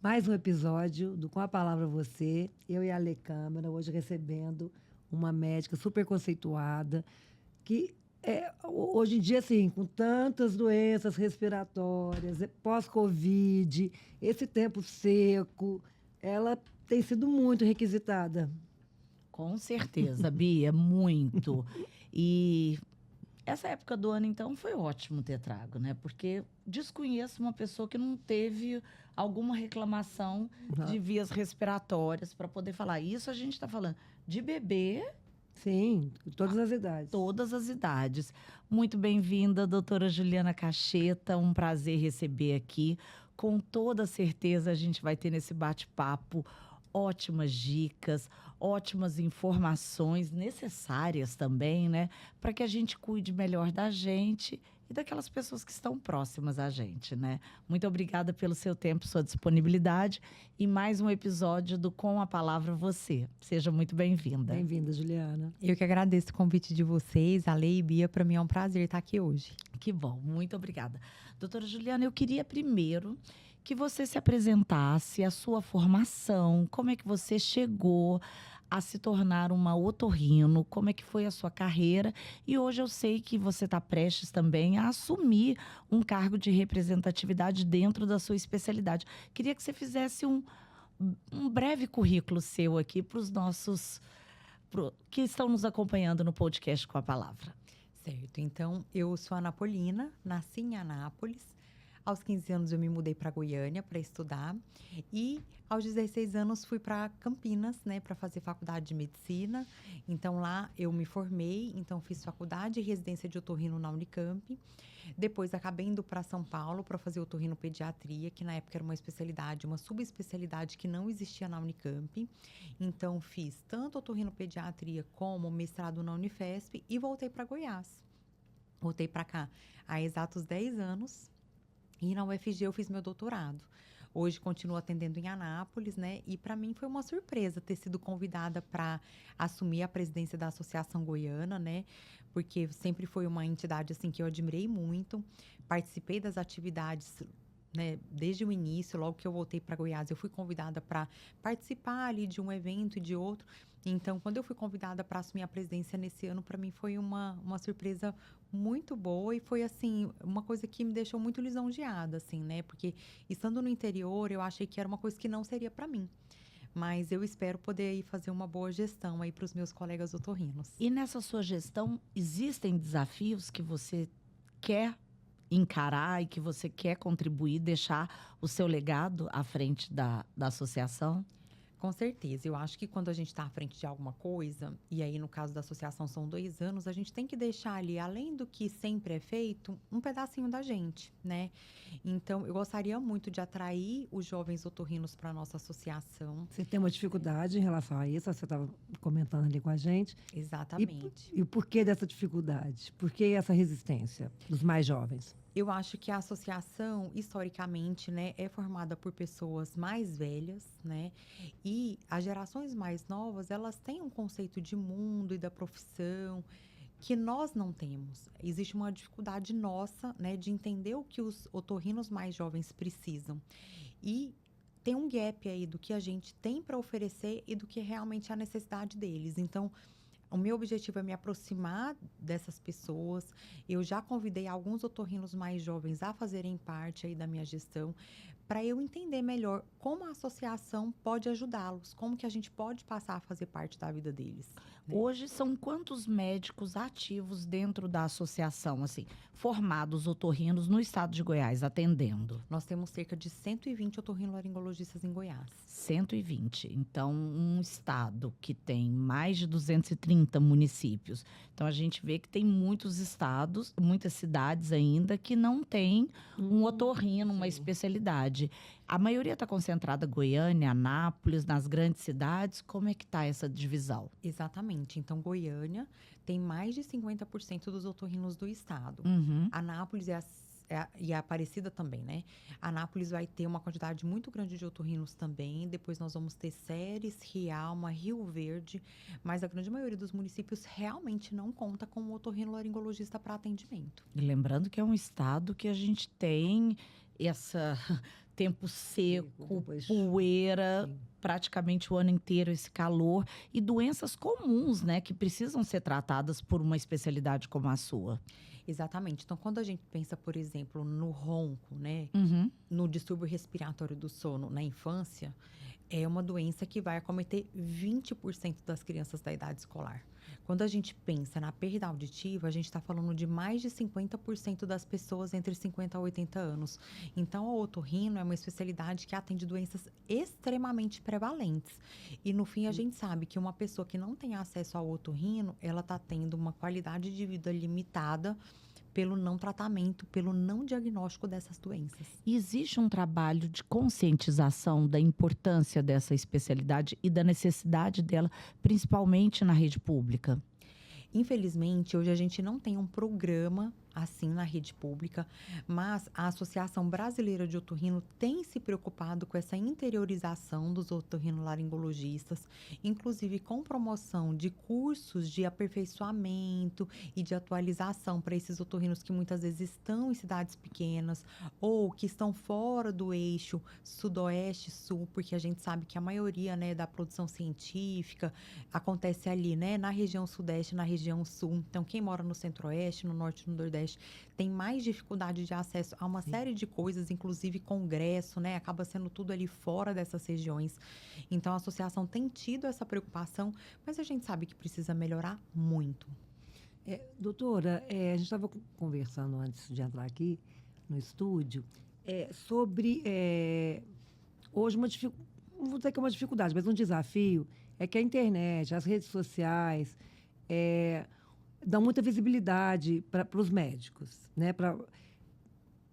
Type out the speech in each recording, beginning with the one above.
Mais um episódio do Com a Palavra Você. Eu e a Ale Câmara, hoje recebendo uma médica super conceituada, que hoje em dia, assim, com tantas doenças respiratórias, pós-Covid, esse tempo seco, ela tem sido muito requisitada. Com certeza, Bia, muito. E essa época do ano, então, foi ótimo ter trago, né? Porque desconheço uma pessoa que não teve alguma reclamação de vias respiratórias para poder falar. Isso a gente está falando de bebê. Sim, todas as idades. Todas as idades. Muito bem-vinda, doutora Juliana Cacheta. Um prazer receber aqui. Com toda certeza, a gente vai ter nesse bate-papo ótimas dicas, ótimas informações necessárias também, né? Para que a gente cuide melhor da gente e daquelas pessoas que estão próximas a gente, né? Muito obrigada pelo seu tempo, sua disponibilidade e mais um episódio do Com a Palavra Você. Seja muito bem-vinda. Bem-vinda, Juliana. Eu que agradeço o convite de vocês, Ale e Bia. Para mim é um prazer estar aqui hoje. Que bom, muito obrigada. Doutora Juliana, eu queria primeiro que você se apresentasse, a sua formação, como é que você chegou a se tornar uma otorrino, como é que foi a sua carreira. E hoje eu sei que você está prestes também a assumir um cargo de representatividade dentro da sua especialidade. Queria que você fizesse um breve currículo seu aqui para os nossos que estão nos acompanhando no podcast Com a Palavra. Certo, então eu sou anapolina, nasci em Anápolis. Aos 15 anos eu me mudei para Goiânia para estudar e aos 16 anos fui para Campinas, né, para fazer faculdade de medicina. Então lá eu me formei, então fiz faculdade e residência de otorrino na Unicamp. Depois acabei indo para São Paulo para fazer otorrinopediatria, que na época era uma especialidade, uma subespecialidade que não existia na Unicamp. Então fiz tanto otorrinopediatria como mestrado na Unifesp e voltei para Goiás. Voltei para cá há exatos 10 anos. E na UFG eu fiz meu doutorado. Hoje continuo atendendo em Anápolis, né? E para mim foi uma surpresa ter sido convidada para assumir a presidência da Associação Goiana, né? Porque sempre foi uma entidade assim que eu admirei muito. Participei das atividades, né, desde o início, logo que eu voltei para Goiás, eu fui convidada para participar ali de um evento e de outro. Então, quando eu fui convidada para assumir a presidência nesse ano, para mim foi uma surpresa muito boa e foi, assim, uma coisa que me deixou muito lisonjeada, assim, né? Porque estando no interior, eu achei que era uma coisa que não seria para mim. Mas eu espero poder aí fazer uma boa gestão aí para os meus colegas otorrinos. E nessa sua gestão, existem desafios que você quer encarar e que você quer contribuir, deixar o seu legado à frente da associação? Com certeza. Eu acho que quando a gente está à frente de alguma coisa, e aí no caso da associação são 2 anos, a gente tem que deixar ali, além do que sempre é feito, um pedacinho da gente, né? Então, eu gostaria muito de atrair os jovens otorrinos para a nossa associação. Você tem uma dificuldade em relação a isso, você estava comentando ali com a gente. Exatamente. E o porquê dessa dificuldade? Por que essa resistência dos mais jovens? Eu acho que a associação, historicamente, né, é formada por pessoas mais velhas, né? E as gerações mais novas, elas têm um conceito de mundo e da profissão que nós não temos. Existe uma dificuldade nossa, né, de entender o que os otorrinos mais jovens precisam. E tem um gap aí do que a gente tem para oferecer e do que realmente é a necessidade deles. Então, o meu objetivo é me aproximar dessas pessoas. Eu já convidei alguns otorrinos mais jovens a fazerem parte aí da minha gestão, para eu entender melhor como a associação pode ajudá-los, como que a gente pode passar a fazer parte da vida deles. Né? Hoje são quantos médicos ativos dentro da associação, assim, formados otorrinos no estado de Goiás, atendendo? Nós temos cerca de 120 otorrinolaringologistas em Goiás. 120. Então, um estado que tem mais de 230 municípios. Então, a gente vê que tem muitos estados, muitas cidades ainda que não tem um otorrino, uma especialidade. A maioria está concentrada em Goiânia, Anápolis, nas grandes cidades. Como é que está essa divisão? Exatamente. Então, Goiânia tem mais de 50% dos otorrinos do estado. Anápolis e a Aparecida também, né? Anápolis vai ter uma quantidade muito grande de otorrinos também. Depois nós vamos ter Ceres, Rialma, Rio Verde. Mas a grande maioria dos municípios realmente não conta com um otorrinolaringologista para atendimento. E lembrando que é um estado que a gente tem tempo seco, depois- poeira, Sim. praticamente o ano inteiro esse calor e doenças comuns, né, que precisam ser tratadas por uma especialidade como a sua. Exatamente. Então, quando a gente pensa, por exemplo, no ronco, né? Uhum. No distúrbio respiratório do sono na infância, é uma doença que vai acometer 20% das crianças da idade escolar. Quando a gente pensa na perda auditiva, a gente está falando de mais de 50% das pessoas entre 50 a 80 anos. Então, a otorrino é uma especialidade que atende doenças extremamente prevalentes. E, no fim, a gente sabe que uma pessoa que não tem acesso ao otorrino, ela está tendo uma qualidade de vida limitada pelo não tratamento, pelo não diagnóstico dessas doenças. E existe um trabalho de conscientização da importância dessa especialidade e da necessidade dela, principalmente na rede pública. Infelizmente, hoje a gente não tem um programa assim na rede pública, mas a Associação Brasileira de Otorrino tem se preocupado com essa interiorização dos otorrinolaringologistas, inclusive com promoção de cursos de aperfeiçoamento e de atualização para esses otorrinos que muitas vezes estão em cidades pequenas ou que estão fora do eixo sudoeste-sul, porque a gente sabe que a maioria, né, da produção científica acontece ali, né, na região sudeste, na região sul. Então, quem mora no centro-oeste, no norte e no nordeste tem mais dificuldade de acesso a uma série de coisas, inclusive congresso, né? Acaba sendo tudo ali fora dessas regiões. Então, a associação tem tido essa preocupação, mas a gente sabe que precisa melhorar muito. Doutora, a gente estava conversando antes de entrar aqui no estúdio sobre hoje não vou dizer que é uma dificuldade, mas um desafio é que a internet, as redes sociais dão muita visibilidade para os médicos, né? Para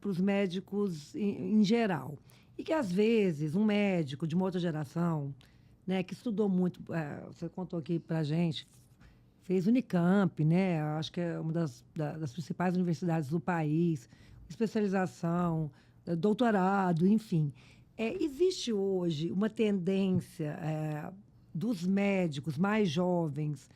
os médicos em geral. E que, às vezes, um médico de uma outra geração, né, que estudou muito, você contou aqui para a gente, fez Unicamp, né? Acho que é uma das principais universidades do país, especialização, doutorado, enfim. Existe hoje uma tendência dos médicos mais jovens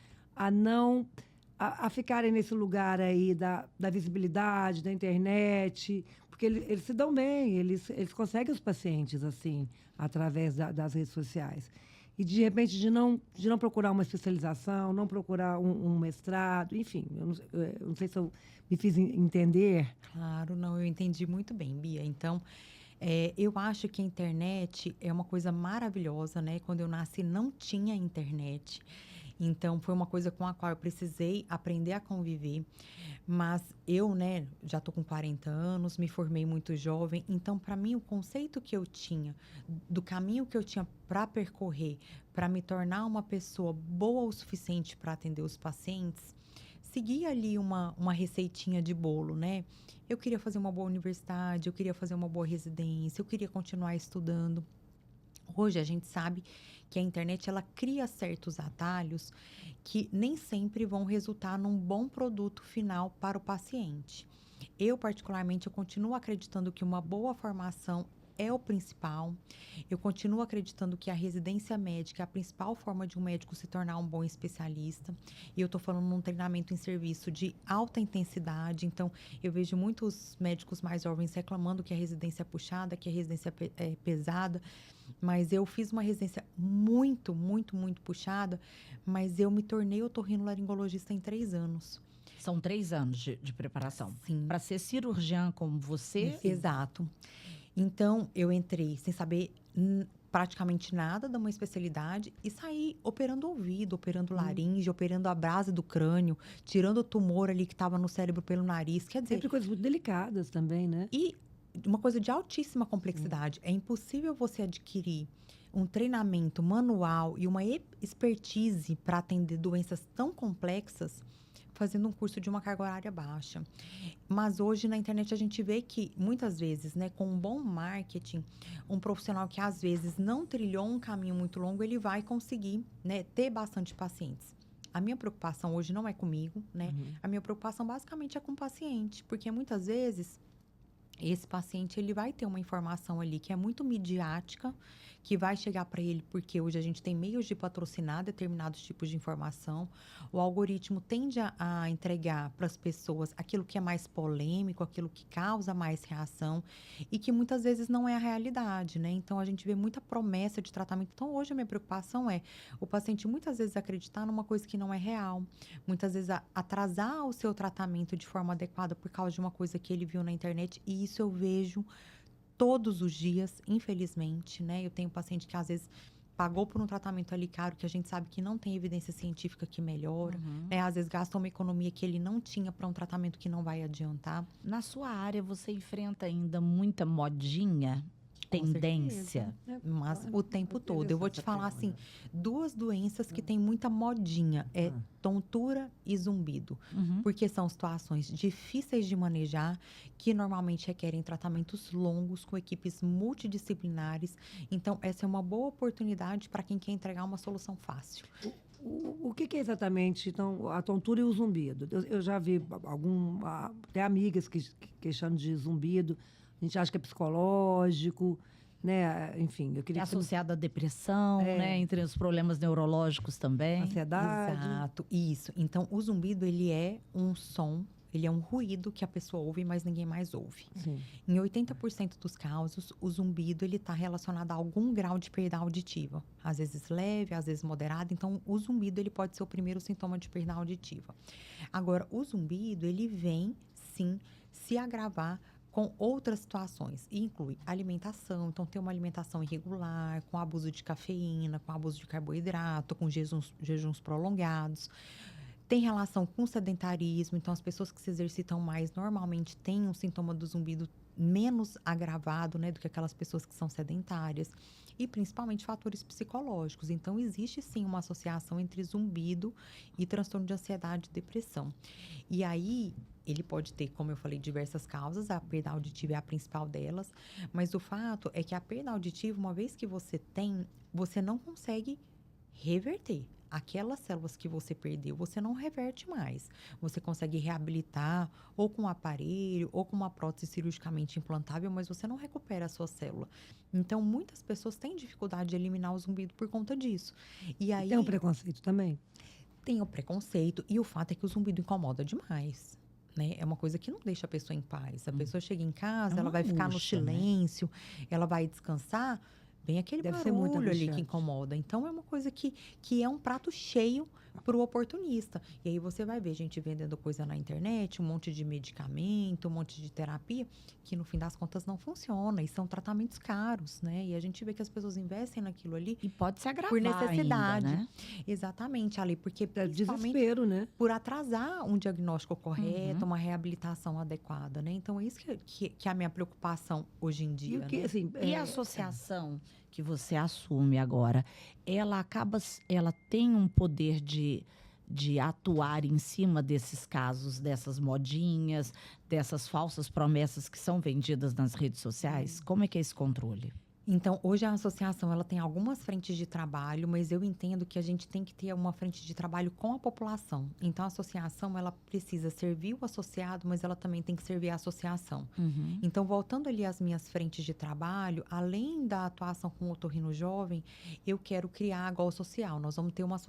a ficarem nesse lugar aí da visibilidade, da internet, porque eles se dão bem, eles conseguem os pacientes, assim, através das redes sociais. E, de repente, de não procurar uma especialização, não procurar um mestrado, enfim, eu não sei se eu me fiz entender. Claro, não, eu entendi muito bem, Bia. Então, eu acho que a internet é uma coisa maravilhosa, né? Quando eu nasci, não tinha internet. Então, foi uma coisa com a qual eu precisei aprender a conviver. Mas eu, né, já tô com 40 anos, me formei muito jovem. Então, para mim, o conceito que eu tinha, do caminho que eu tinha para percorrer, para me tornar uma pessoa boa o suficiente para atender os pacientes, seguia ali uma receitinha de bolo, né? Eu queria fazer uma boa universidade, eu queria fazer uma boa residência, eu queria continuar estudando. Hoje a gente sabe que a internet ela cria certos atalhos que nem sempre vão resultar num bom produto final para o paciente. Eu, particularmente, eu continuo acreditando que uma boa formação é o principal. Eu continuo acreditando que a residência médica é a principal forma de um médico se tornar um bom especialista. E eu estou falando num treinamento em serviço de alta intensidade. Então, eu vejo muitos médicos mais jovens reclamando que a residência é puxada, que a residência é pesada. Mas eu fiz uma residência muito, muito, muito puxada, mas eu me tornei otorrinolaringologista em 3 anos. São 3 anos de preparação. Sim. Para ser cirurgiã como você. Exato. Então, eu entrei sem saber praticamente nada de uma especialidade e saí operando ouvido, operando laringe, operando a base do crânio, tirando o tumor ali que estava no cérebro pelo nariz. Quer dizer, Sempre coisas muito delicadas também, né? e uma coisa de altíssima complexidade. É impossível você adquirir um treinamento manual e uma expertise para atender doenças tão complexas fazendo um curso de uma carga horária baixa. Mas hoje na internet a gente vê que muitas vezes, né, com um bom marketing, um profissional que às vezes não trilhou um caminho muito longo, ele vai conseguir, né, ter bastante pacientes. A minha preocupação hoje não é comigo, né? A minha preocupação basicamente é com o paciente, porque muitas vezes esse paciente ele vai ter uma informação ali que é muito midiática, que vai chegar para ele, porque hoje a gente tem meios de patrocinar determinados tipos de informação. O algoritmo tende a entregar para as pessoas aquilo que é mais polêmico, aquilo que causa mais reação e que muitas vezes não é a realidade, né? Então, a gente vê muita promessa de tratamento. Então, hoje a minha preocupação é o paciente muitas vezes acreditar numa coisa que não é real, muitas vezes atrasar o seu tratamento de forma adequada por causa de uma coisa que ele viu na internet, e isso eu vejo todos os dias, infelizmente, né? Eu tenho paciente que às vezes pagou por um tratamento ali caro, que a gente sabe que não tem evidência científica que melhora, né? Às vezes gasta uma economia que ele não tinha para um tratamento que não vai adiantar. Na sua área, você enfrenta ainda muita modinha, Com tendência? Mas Olha, o tempo todo. Eu vou te falar assim, pergunta. duas doenças que tem muita modinha, é tontura e zumbido. Uhum. Porque são situações difíceis de manejar, que normalmente requerem tratamentos longos com equipes multidisciplinares. Então, essa é uma boa oportunidade para quem quer entregar uma solução fácil. O que é exatamente, então, a tontura e o zumbido? Eu já vi até amigas que queixando de zumbido. A gente acha que é psicológico, né? Enfim, eu É queria que você me- associada à depressão, É. né? Entre os problemas neurológicos também. ansiedade. Exato, isso. Então, o zumbido, ele é um som, ele é um ruído que a pessoa ouve, mas ninguém mais ouve. Sim. Em 80% dos casos, o zumbido ele está relacionado a algum grau de perda auditiva. Às vezes leve, às vezes moderada. Então, o zumbido ele pode ser o primeiro sintoma de perda auditiva. Agora, o zumbido ele vem, sim, se agravar com outras situações. E inclui alimentação. Então, ter uma alimentação irregular, com abuso de cafeína, com abuso de carboidrato, com jejuns prolongados. Tem relação com sedentarismo, então as pessoas que se exercitam mais normalmente têm um sintoma do zumbido menos agravado, né, do que aquelas pessoas que são sedentárias. E principalmente fatores psicológicos. Então, existe sim uma associação entre zumbido e transtorno de ansiedade e depressão. E aí, ele pode ter, como eu falei, diversas causas, a perda auditiva é a principal delas, mas o fato é que a perda auditiva, uma vez que você tem, você não consegue reverter. Aquelas células que você perdeu, você não reverte mais. Você consegue reabilitar ou com um aparelho ou com uma prótese cirurgicamente implantável, mas você não recupera a sua célula. Então, muitas pessoas têm dificuldade de eliminar o zumbido por conta disso. E aí Tem um preconceito também? tem o preconceito e o fato é que o zumbido incomoda demais. Né? É uma coisa que não deixa a pessoa em paz. A pessoa chega em casa, É ela uma vai ficar no angústia, né? silêncio, ela vai descansar, vem aquele Deve ser muito barulho ali que angustiante. incomoda. Então, é uma coisa que é um prato cheio para o oportunista. E aí você vai ver gente vendendo coisa na internet, um monte de medicamento, um monte de terapia, que no fim das contas não funciona. E são tratamentos caros, né? E a gente vê que as pessoas investem naquilo ali E pode se agravar por necessidade. ainda, né? Exatamente, Ali, porque É principalmente desespero, né? por atrasar um diagnóstico correto, Uhum. uma reabilitação adequada, né? Então, é isso que é a minha preocupação hoje em E dia, o que, né? assim, E a associação que você assume agora, ela tem um poder de atuar em cima desses casos, dessas modinhas, dessas falsas promessas que são vendidas nas redes sociais? Como é que é esse controle? Então, hoje a associação ela tem algumas frentes de trabalho, mas eu entendo que a gente tem que ter uma frente de trabalho com a população. Então, a associação ela precisa servir o associado, mas ela também tem que servir a associação. Uhum. Então, voltando ali às minhas frentes de trabalho, além da atuação com o otorrino jovem, eu quero criar a Gol Social. Nós vamos ter uma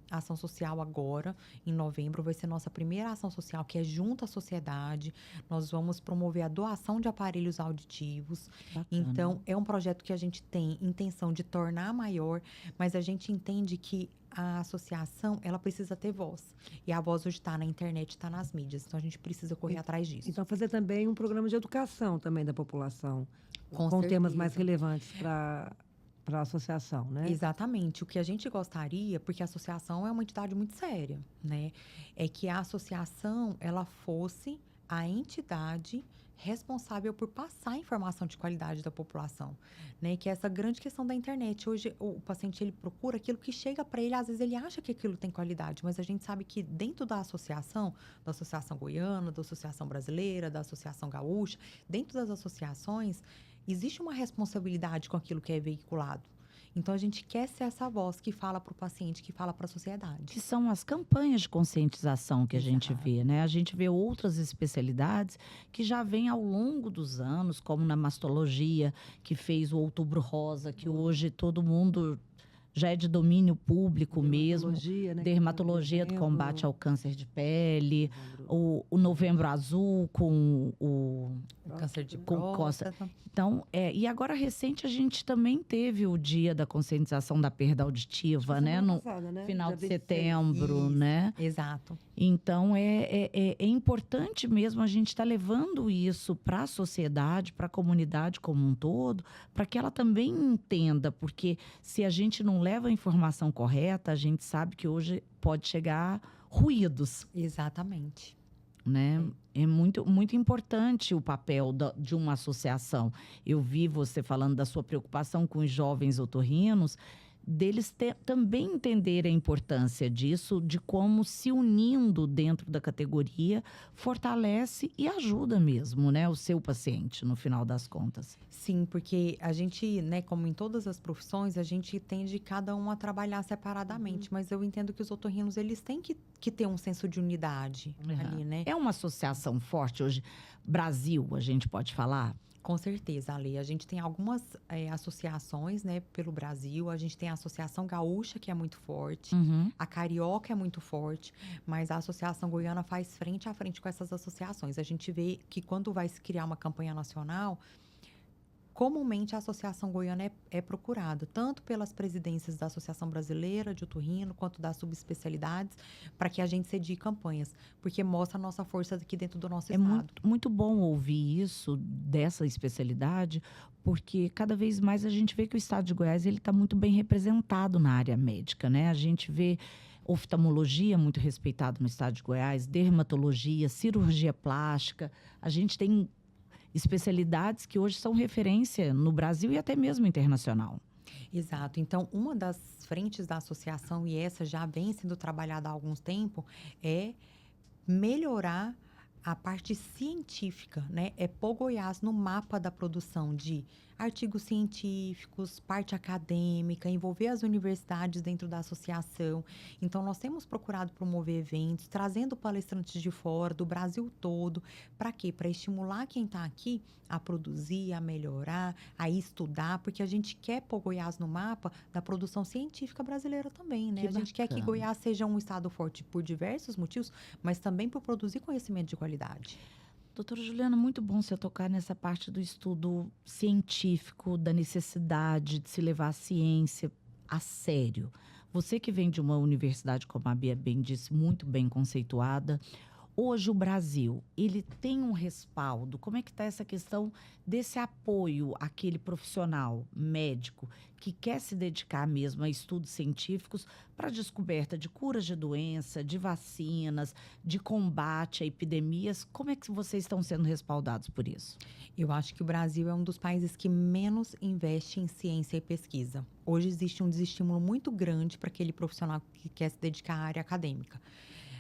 ação social agora, em novembro, vai ser nossa primeira ação social, que é junto à sociedade. Nós vamos promover a doação de aparelhos auditivos. Bacana. Então, é um projeto que a gente tem intenção de tornar maior, mas a gente entende que a associação, ela precisa ter voz. E a voz hoje está na internet, está nas mídias. Então, a gente precisa correr atrás disso. Então, fazer também um programa de educação também da população. Com temas certeza. mais relevantes para a associação, né? Exatamente. O que a gente gostaria, porque a associação é uma entidade muito séria, né? É que a associação, ela fosse a entidade responsável por passar a informação de qualidade da população, né? Que é essa grande questão da internet. Hoje, o paciente, ele procura aquilo que chega para ele, às vezes ele acha que aquilo tem qualidade, mas a gente sabe que dentro da Associação Goiana, da Associação Brasileira, da Associação Gaúcha, dentro das associações, existe uma responsabilidade com aquilo que é veiculado. Então, a gente quer ser essa voz que fala para o paciente, que fala para a sociedade. Que são as campanhas de conscientização que a gente Exato. vê, né? A gente vê outras especialidades que já vêm ao longo dos anos, como na mastologia, que fez o Outubro Rosa, que hoje todo mundo já é de domínio público mesmo. Dermatologia, né? Dermatologia do combate ao câncer de pele, o Novembro Azul com o O câncer de com próstata. Então, e agora recente a gente também teve o dia da conscientização da perda auditiva, né? No final de setembro, Isso. né? Exato. Então, é importante mesmo a gente estar levando isso para a sociedade, para a comunidade como um todo, para que ela também entenda, porque se a gente não leva a informação correta, a gente sabe que hoje pode chegar ruídos, Exatamente. né? É muito, muito importante o papel de uma associação. Eu vi você falando da sua preocupação com os jovens otorrinos, deles também entenderem a importância disso, de como se unindo dentro da categoria fortalece e ajuda mesmo, né, o seu paciente, no final das contas. Sim, porque a gente, né, como em todas as profissões, a gente tende cada um a trabalhar separadamente. Mas eu entendo que os otorrinos, eles têm que ter um senso de unidade ali, né? É uma associação forte hoje. Brasil, a gente pode falar? Com certeza, Ale. A gente tem algumas associações, né, pelo Brasil. A gente tem a Associação Gaúcha, que é muito forte. A Carioca é muito forte. Mas a Associação Goiana faz frente a frente com essas associações. A gente vê que quando vai se criar uma campanha nacional, comumente a Associação Goiana é procurada, tanto pelas presidências da Associação Brasileira de Otorrino, quanto das subespecialidades, para que a gente sedie campanhas, porque mostra a nossa força aqui dentro do nosso estado. É muito bom ouvir isso dessa especialidade, porque cada vez mais a gente vê que o estado de Goiás ele está muito bem representado na área médica, né? A gente vê oftalmologia muito respeitado no estado de Goiás, dermatologia, cirurgia plástica. A gente tem especialidades que hoje são referência no Brasil e até mesmo internacional. Exato. Então, uma das frentes da associação, e essa já vem sendo trabalhada há alguns tempos, é melhorar a parte científica, né? É pôr Goiás no mapa da produção de artigos científicos, parte acadêmica, envolver as universidades dentro da associação. Então, nós temos procurado promover eventos, trazendo palestrantes de fora, do Brasil todo. Para quê? Para estimular quem está aqui a produzir, a melhorar, a estudar, porque a gente quer pôr Goiás no mapa da produção científica brasileira também, né? Que a gente quer que bacana. Goiás seja um estado forte por diversos motivos, mas também por produzir conhecimento de qualidade. Doutora Juliana, muito bom você tocar nessa parte do estudo científico, da necessidade de se levar a ciência a sério. Você que vem de uma universidade, como a Bia bem disse, muito bem conceituada, hoje o Brasil, ele tem um respaldo? Como é que está essa questão desse apoio àquele profissional médico que quer se dedicar mesmo a estudos científicos para a descoberta de curas de doença, de vacinas, de combate a epidemias? Como é que vocês estão sendo respaldados por isso? Eu acho que o Brasil é um dos países que menos investe em ciência e pesquisa. Hoje existe um desestímulo muito grande para aquele profissional que quer se dedicar à área acadêmica.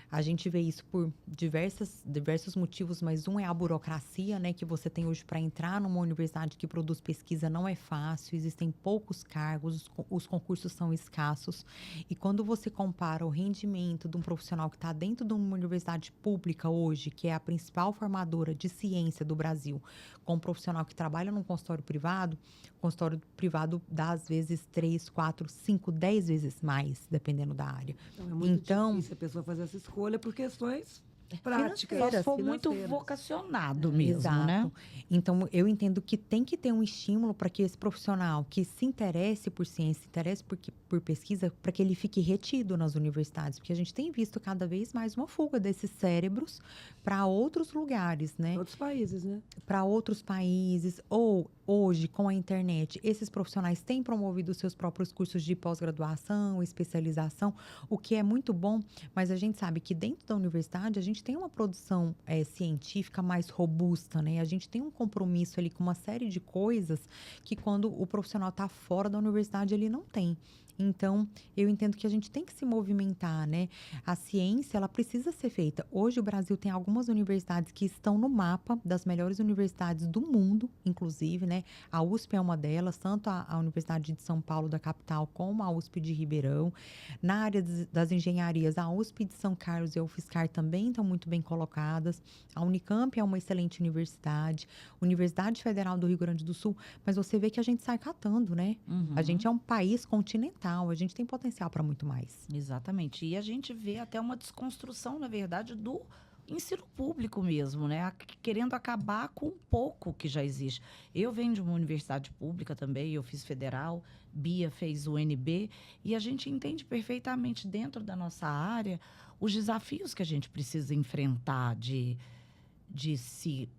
A gente vê isso por diversos motivos, mas um é a burocracia, né, que você tem hoje para entrar numa universidade que produz pesquisa não é fácil, existem poucos cargos, os concursos são escassos. E quando você compara o rendimento de um profissional que está dentro de uma universidade pública hoje, que é a principal formadora de ciência do Brasil, com um profissional que trabalha num consultório privado, o consultório privado dá às vezes 3, 4, 5, 10 vezes mais, dependendo da área. Então, é muito difícil a pessoa fazer essa escolha por questões práticas. Só se for muito vocacionado mesmo, Exato. né? Então, eu entendo que tem que ter um estímulo para que esse profissional que se interesse por ciência, se interesse por pesquisa, para que ele fique retido nas universidades. Porque a gente tem visto cada vez mais uma fuga desses cérebros para outros lugares, né? Outros países, né? Para outros países. Ou, hoje, com a internet, esses profissionais têm promovido seus próprios cursos de pós-graduação, especialização, o que é muito bom. Mas a gente sabe que dentro da universidade, a gente gente tem uma produção científica mais robusta, né? A gente tem um compromisso ali com uma série de coisas que quando o profissional está fora da universidade, ele não tem. Então, eu entendo que a gente tem que se movimentar, né? A ciência, ela precisa ser feita. Hoje, o Brasil tem algumas universidades que estão no mapa das melhores universidades do mundo, inclusive, né? A USP é uma delas, tanto a Universidade de São Paulo, da capital, como a USP de Ribeirão. Na área das engenharias, a USP de São Carlos e a UFSCar também estão muito bem colocadas. A Unicamp é uma excelente universidade. Universidade Federal do Rio Grande do Sul. Mas você vê que a gente sai catando, né? A gente é um país continental. A gente tem potencial para muito mais. Exatamente. E a gente vê até uma desconstrução, na verdade, do ensino público mesmo, né? Querendo acabar com um pouco que já existe. Eu venho de uma universidade pública também, eu fiz federal, Bia fez o UNB, e a gente entende perfeitamente dentro da nossa área os desafios que a gente precisa enfrentar de se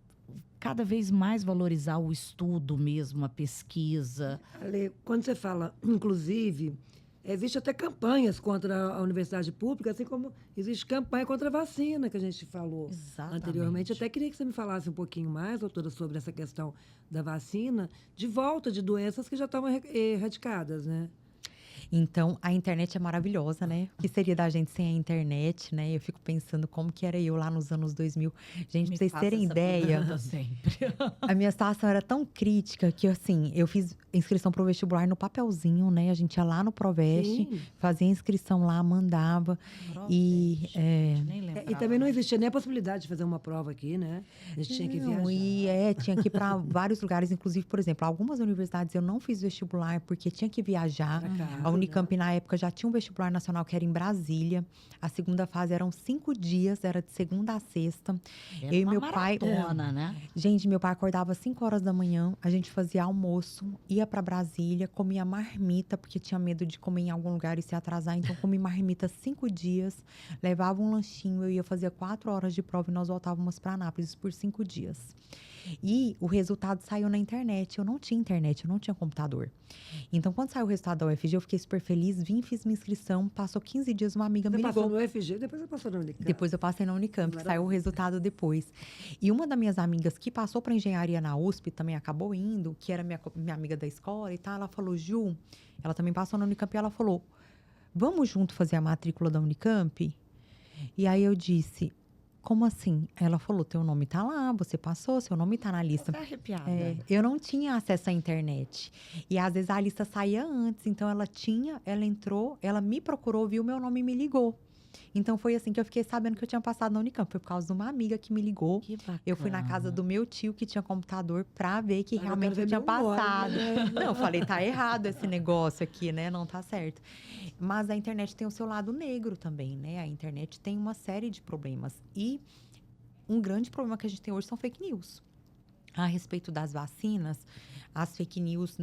cada vez mais valorizar o estudo mesmo, a pesquisa. Ale, quando você fala, inclusive, existe até campanhas contra a universidade pública, assim como existe campanha contra a vacina, que a gente falou anteriormente. Até queria que você me falasse um pouquinho mais, doutora, sobre essa questão da vacina, de volta de doenças que já estavam erradicadas, né? Então, a internet é maravilhosa, né? O que seria da gente sem a internet, né? Eu fico pensando como que era eu lá nos anos 2000. Gente, pra vocês terem ideia, a minha situação era tão crítica que, assim, eu fiz inscrição pro vestibular no papelzinho, né? A gente ia lá no Proveste, fazia inscrição lá, mandava. Proveste, nem lembrava. E também não existia nem a possibilidade de fazer uma prova aqui, né? A gente tinha que viajar. E tinha que ir para vários lugares, inclusive, por exemplo, algumas universidades eu não fiz vestibular porque tinha que viajar. A Unicamp, na época, já tinha um vestibular nacional que era em Brasília. A segunda fase eram 5 dias, era de segunda a sexta. Era eu e uma meu pai. maratona, né? Gente, meu pai acordava às 5 horas da manhã, a gente fazia almoço, ia para Brasília, comia marmita, porque tinha medo de comer em algum lugar e se atrasar. Então, comi marmita 5 dias, levava um lanchinho, eu ia fazer 4 horas de prova e nós voltávamos para Anápolis por 5 dias. E o resultado saiu na internet. Eu não tinha internet, eu não tinha computador. Então, quando saiu o resultado da UFG, eu fiquei super feliz. Vim, fiz minha inscrição. Passou 15 dias, uma amiga me ligou. Você passou no UFG, depois você passou na Unicamp. Depois eu passei na Unicamp, saiu o resultado depois. E uma das minhas amigas que passou para engenharia na USP, também acabou indo, que era minha amiga da escola e tal, ela falou, Ju, ela também passou na Unicamp e ela falou, vamos junto fazer a matrícula da Unicamp? E aí eu disse, como assim? Ela falou, teu nome tá lá, você passou, seu nome tá na lista. Tá arrepiada. Eu não tinha acesso à internet. E às vezes a lista saía antes, então ela entrou, ela me procurou, viu meu nome e me ligou. Então foi assim que eu fiquei sabendo que eu tinha passado na Unicamp. Foi por causa de uma amiga que me ligou. Que bacana. Eu fui na casa do meu tio que tinha computador pra ver que realmente eu tinha meu nome, passado. né? Não, eu falei, tá errado esse negócio aqui, né? Não tá certo. Mas a internet tem o seu lado negro também, né? A internet tem uma série de problemas. E um grande problema que a gente tem hoje são fake news. A respeito das vacinas, as fake news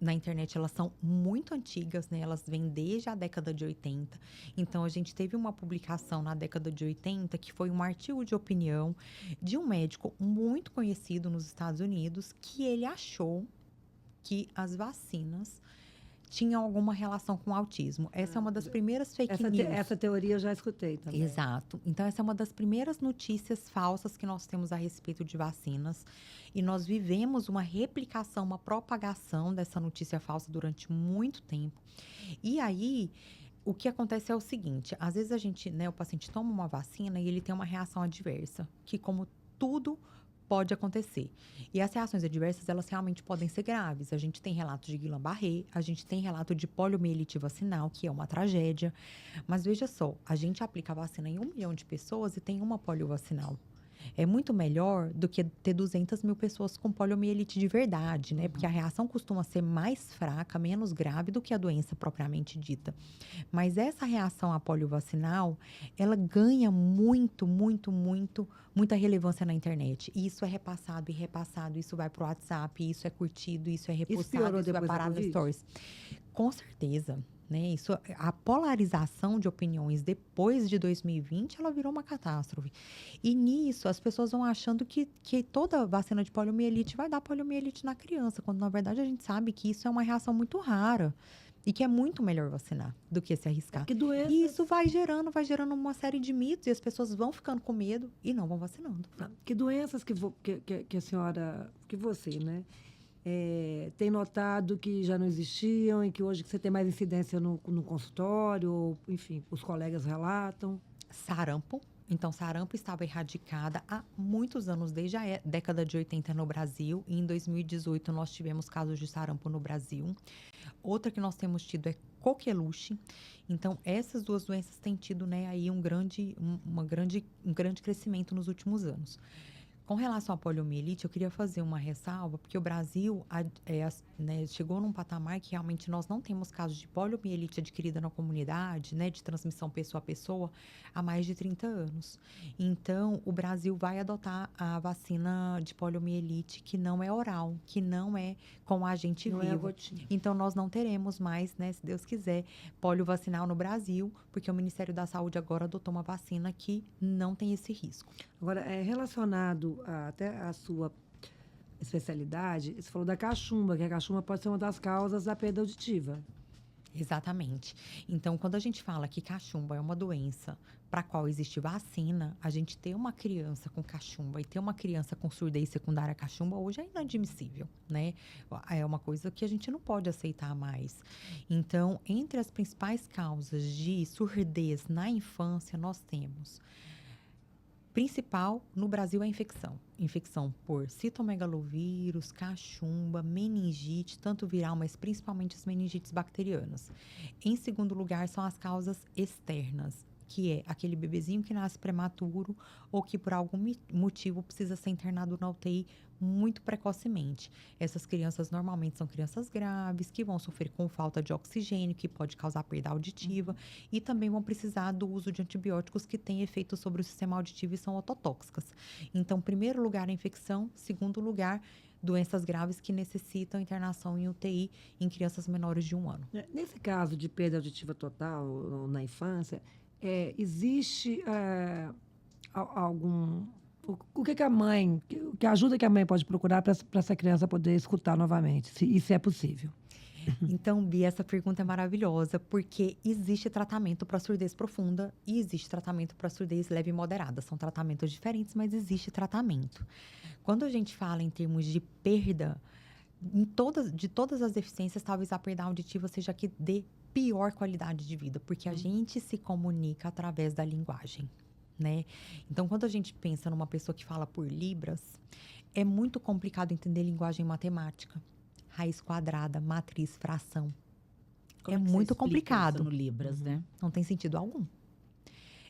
na internet, elas são muito antigas, né? Elas vêm desde a década de 80. Então, a gente teve uma publicação na década de 80, que foi um artigo de opinião de um médico muito conhecido nos Estados Unidos, que ele achou que as vacinas tinham alguma relação com o autismo. Essa é uma das primeiras fake news. Essa teoria eu já escutei também. Exato. Então, essa é uma das primeiras notícias falsas que nós temos a respeito de vacinas. E nós vivemos uma replicação, uma propagação dessa notícia falsa durante muito tempo. E aí, o que acontece é o seguinte. Às vezes, o paciente toma uma vacina e ele tem uma reação adversa. Que, como tudo pode acontecer. E as reações adversas, elas realmente podem ser graves. A gente tem relato de Guillain-Barré, a gente tem relato de poliomielite vacinal, que é uma tragédia. Mas veja só, a gente aplica a vacina em 1 milhão de pessoas e tem uma polio vacinal. É muito melhor do que ter 200 mil pessoas com poliomielite de verdade, né? Porque a reação costuma ser mais fraca, menos grave do que a doença propriamente dita. Mas essa reação à polio vacinal, ela ganha muita relevância na internet. E isso é repassado e repassado, isso vai pro WhatsApp, isso é curtido, isso é repostado, isso vai parar no Stories. Com certeza. Né? A polarização de opiniões depois de 2020, ela virou uma catástrofe. E nisso, as pessoas vão achando que toda vacina de poliomielite vai dar poliomielite na criança, quando na verdade a gente sabe que isso é uma reação muito rara. E que é muito melhor vacinar do que se arriscar. Que doença. E isso vai gerando uma série de mitos e as pessoas vão ficando com medo e não vão vacinando. Que doenças que a senhora, que você, né, tem notado que já não existiam e que hoje você tem mais incidência no consultório, ou, enfim, os colegas relatam? Sarampo. Então, sarampo estava erradicada há muitos anos, desde a década de 80 no Brasil. E em 2018, nós tivemos casos de sarampo no Brasil. Outra que nós temos tido é coqueluche. Então, essas duas doenças têm tido, né, aí um grande crescimento nos últimos anos. Com relação à poliomielite, eu queria fazer uma ressalva, porque o Brasil né, chegou num patamar que realmente nós não temos casos de poliomielite adquirida na comunidade, né, de transmissão pessoa a pessoa, há mais de 30 anos. Então, o Brasil vai adotar a vacina de poliomielite que não é oral, que não é com agente Não vivo. é a gotinha. Então, nós não teremos mais, né, se Deus quiser, polio vacinal no Brasil, porque o Ministério da Saúde agora adotou uma vacina que não tem esse risco. Agora, relacionado até à sua especialidade, você falou da cachumba, que a cachumba pode ser uma das causas da perda auditiva. Exatamente. Então, quando a gente fala que cachumba é uma doença para a qual existe vacina, a gente ter uma criança com cachumba e ter uma criança com surdez secundária à cachumba hoje é inadmissível, né? É uma coisa que a gente não pode aceitar mais. Então, entre as principais causas de surdez na infância, nós temos principal no Brasil é a infecção. Infecção por citomegalovírus, cachumba, meningite, tanto viral, mas principalmente as meningites bacterianas. Em segundo lugar, são as causas externas, que é aquele bebezinho que nasce prematuro ou que por algum motivo precisa ser internado na UTI muito precocemente. Essas crianças normalmente são crianças graves, que vão sofrer com falta de oxigênio, que pode causar perda auditiva, e também vão precisar do uso de antibióticos que têm efeito sobre o sistema auditivo e são ototóxicas. Então, primeiro lugar, a infecção. Segundo lugar, doenças graves que necessitam internação em UTI em crianças menores de 1 ano. Nesse caso de perda auditiva total na infância, existe algum... O que a mãe... Que ajuda que a mãe pode procurar para essa criança poder escutar novamente, se é possível? Então, Bia, essa pergunta é maravilhosa, porque existe tratamento para surdez profunda e existe tratamento para surdez leve e moderada. São tratamentos diferentes, mas existe tratamento. Quando a gente fala em termos de perda, de todas as deficiências, talvez a perda auditiva seja a que dê pior qualidade de vida, porque a gente se comunica através da linguagem, né? Então, quando a gente pensa numa pessoa que fala por libras, é muito complicado entender linguagem matemática. Raiz quadrada, matriz, fração. Como é que você muito explica complicado. isso no Libras, né? Não tem sentido algum.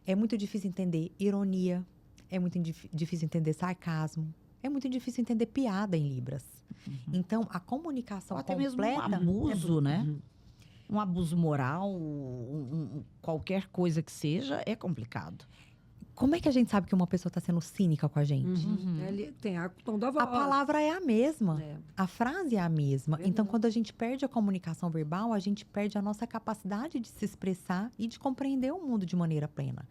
É muito difícil entender ironia. É muito difícil entender sarcasmo. É muito difícil entender piada em Libras. Então, a comunicação Ou até completa... mesmo um abuso, né? Um abuso moral, qualquer coisa que seja, é complicado. Como é que a gente sabe que uma pessoa está sendo cínica com a gente? Ele tem o tom da voz. A palavra é a mesma. É. A frase é a mesma. Verdade. Então, quando a gente perde a comunicação verbal, a gente perde a nossa capacidade de se expressar e de compreender o mundo de maneira plena.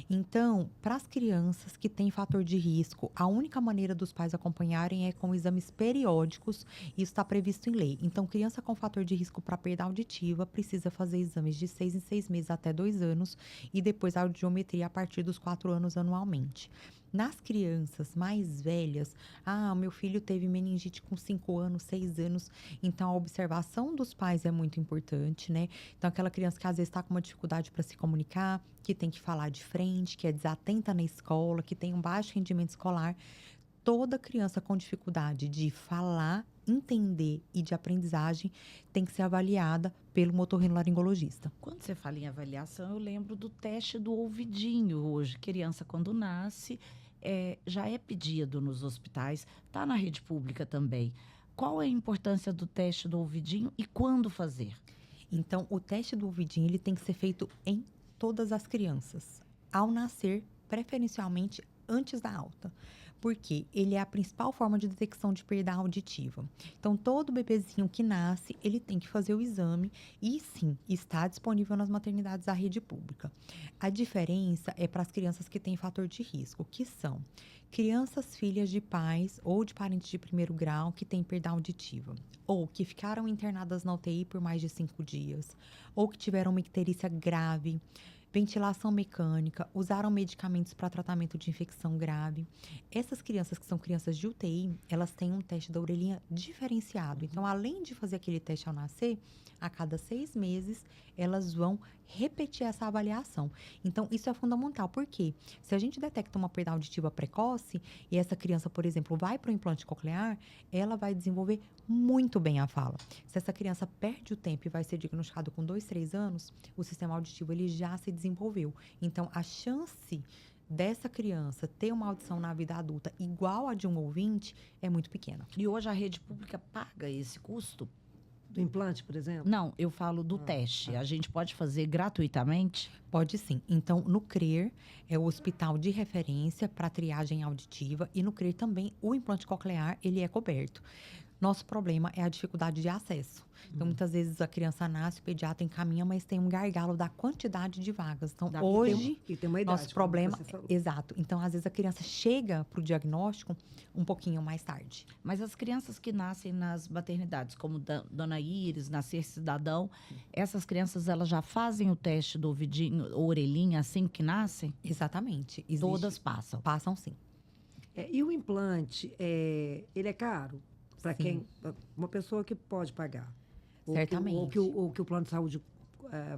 Então, para as crianças que têm fator de risco, a única maneira dos pais acompanharem é com exames periódicos. Isso está previsto em lei. Então, criança com fator de risco para perda auditiva precisa fazer exames de 6 em 6 meses até 2 anos e depois a audiometria a partir dos 4 anos anualmente. Nas crianças mais velhas, o meu filho teve meningite com 5 anos, 6 anos. Então, a observação dos pais é muito importante, né? Então, aquela criança que às vezes está com uma dificuldade para se comunicar, que tem que falar de frente, que é desatenta na escola, que tem um baixo rendimento escolar. Toda criança com dificuldade de falar, entender e de aprendizagem tem que ser avaliada pelo otorrinolaringologista. Quando você fala em avaliação, eu lembro do teste do ouvidinho hoje. Criança, quando nasce, já é pedido nos hospitais, está na rede pública também. Qual é a importância do teste do ouvidinho e quando fazer? Então, o teste do ouvidinho ele tem que ser feito em todas as crianças, ao nascer, preferencialmente antes da alta. Porque ele é a principal forma de detecção de perda auditiva. Então, todo bebezinho que nasce, ele tem que fazer o exame e, sim, está disponível nas maternidades da rede pública. A diferença é para as crianças que têm fator de risco, que são crianças filhas de pais ou de parentes de primeiro grau que têm perda auditiva, ou que ficaram internadas na UTI por mais de 5 dias, ou que tiveram uma icterícia grave, ventilação mecânica, usaram medicamentos para tratamento de infecção grave. Essas crianças que são crianças de UTI, elas têm um teste da orelhinha diferenciado. Então, além de fazer aquele teste ao nascer, a cada 6 meses, elas vão repetir essa avaliação. Então, isso é fundamental. Por quê? Se a gente detecta uma perda auditiva precoce e essa criança, por exemplo, vai para o implante coclear, ela vai desenvolver muito bem a fala. Se essa criança perde o tempo e vai ser diagnosticado com 2, 3 anos, o sistema auditivo ele já se desenvolveu. Então, a chance dessa criança ter uma audição na vida adulta igual a de um ouvinte é muito pequena. E hoje a rede pública paga esse custo? Do implante, por exemplo? Não, eu falo do teste. A gente pode fazer gratuitamente? Pode sim. Então, no CRER, é o hospital de referência para triagem auditiva e no CRER também o implante coclear, ele é coberto. Nosso problema é a dificuldade de acesso. Então, muitas vezes a criança nasce, o pediatra encaminha, mas tem um gargalo da quantidade de vagas. Então, hoje, E tem uma idade, nosso problema... como você falou. Exato. Então, às vezes, a criança chega para o diagnóstico um pouquinho mais tarde. Mas as crianças que nascem nas maternidades, como Dona Iris, Nascer Cidadão, essas crianças elas já fazem o teste do ouvidinho, orelhinha, assim que nascem? Exatamente. Existe- Todas passam. Passam sim. E o implante, ele é caro? Para Sim. quem, uma pessoa que pode pagar. Certamente. Ou que o plano de saúde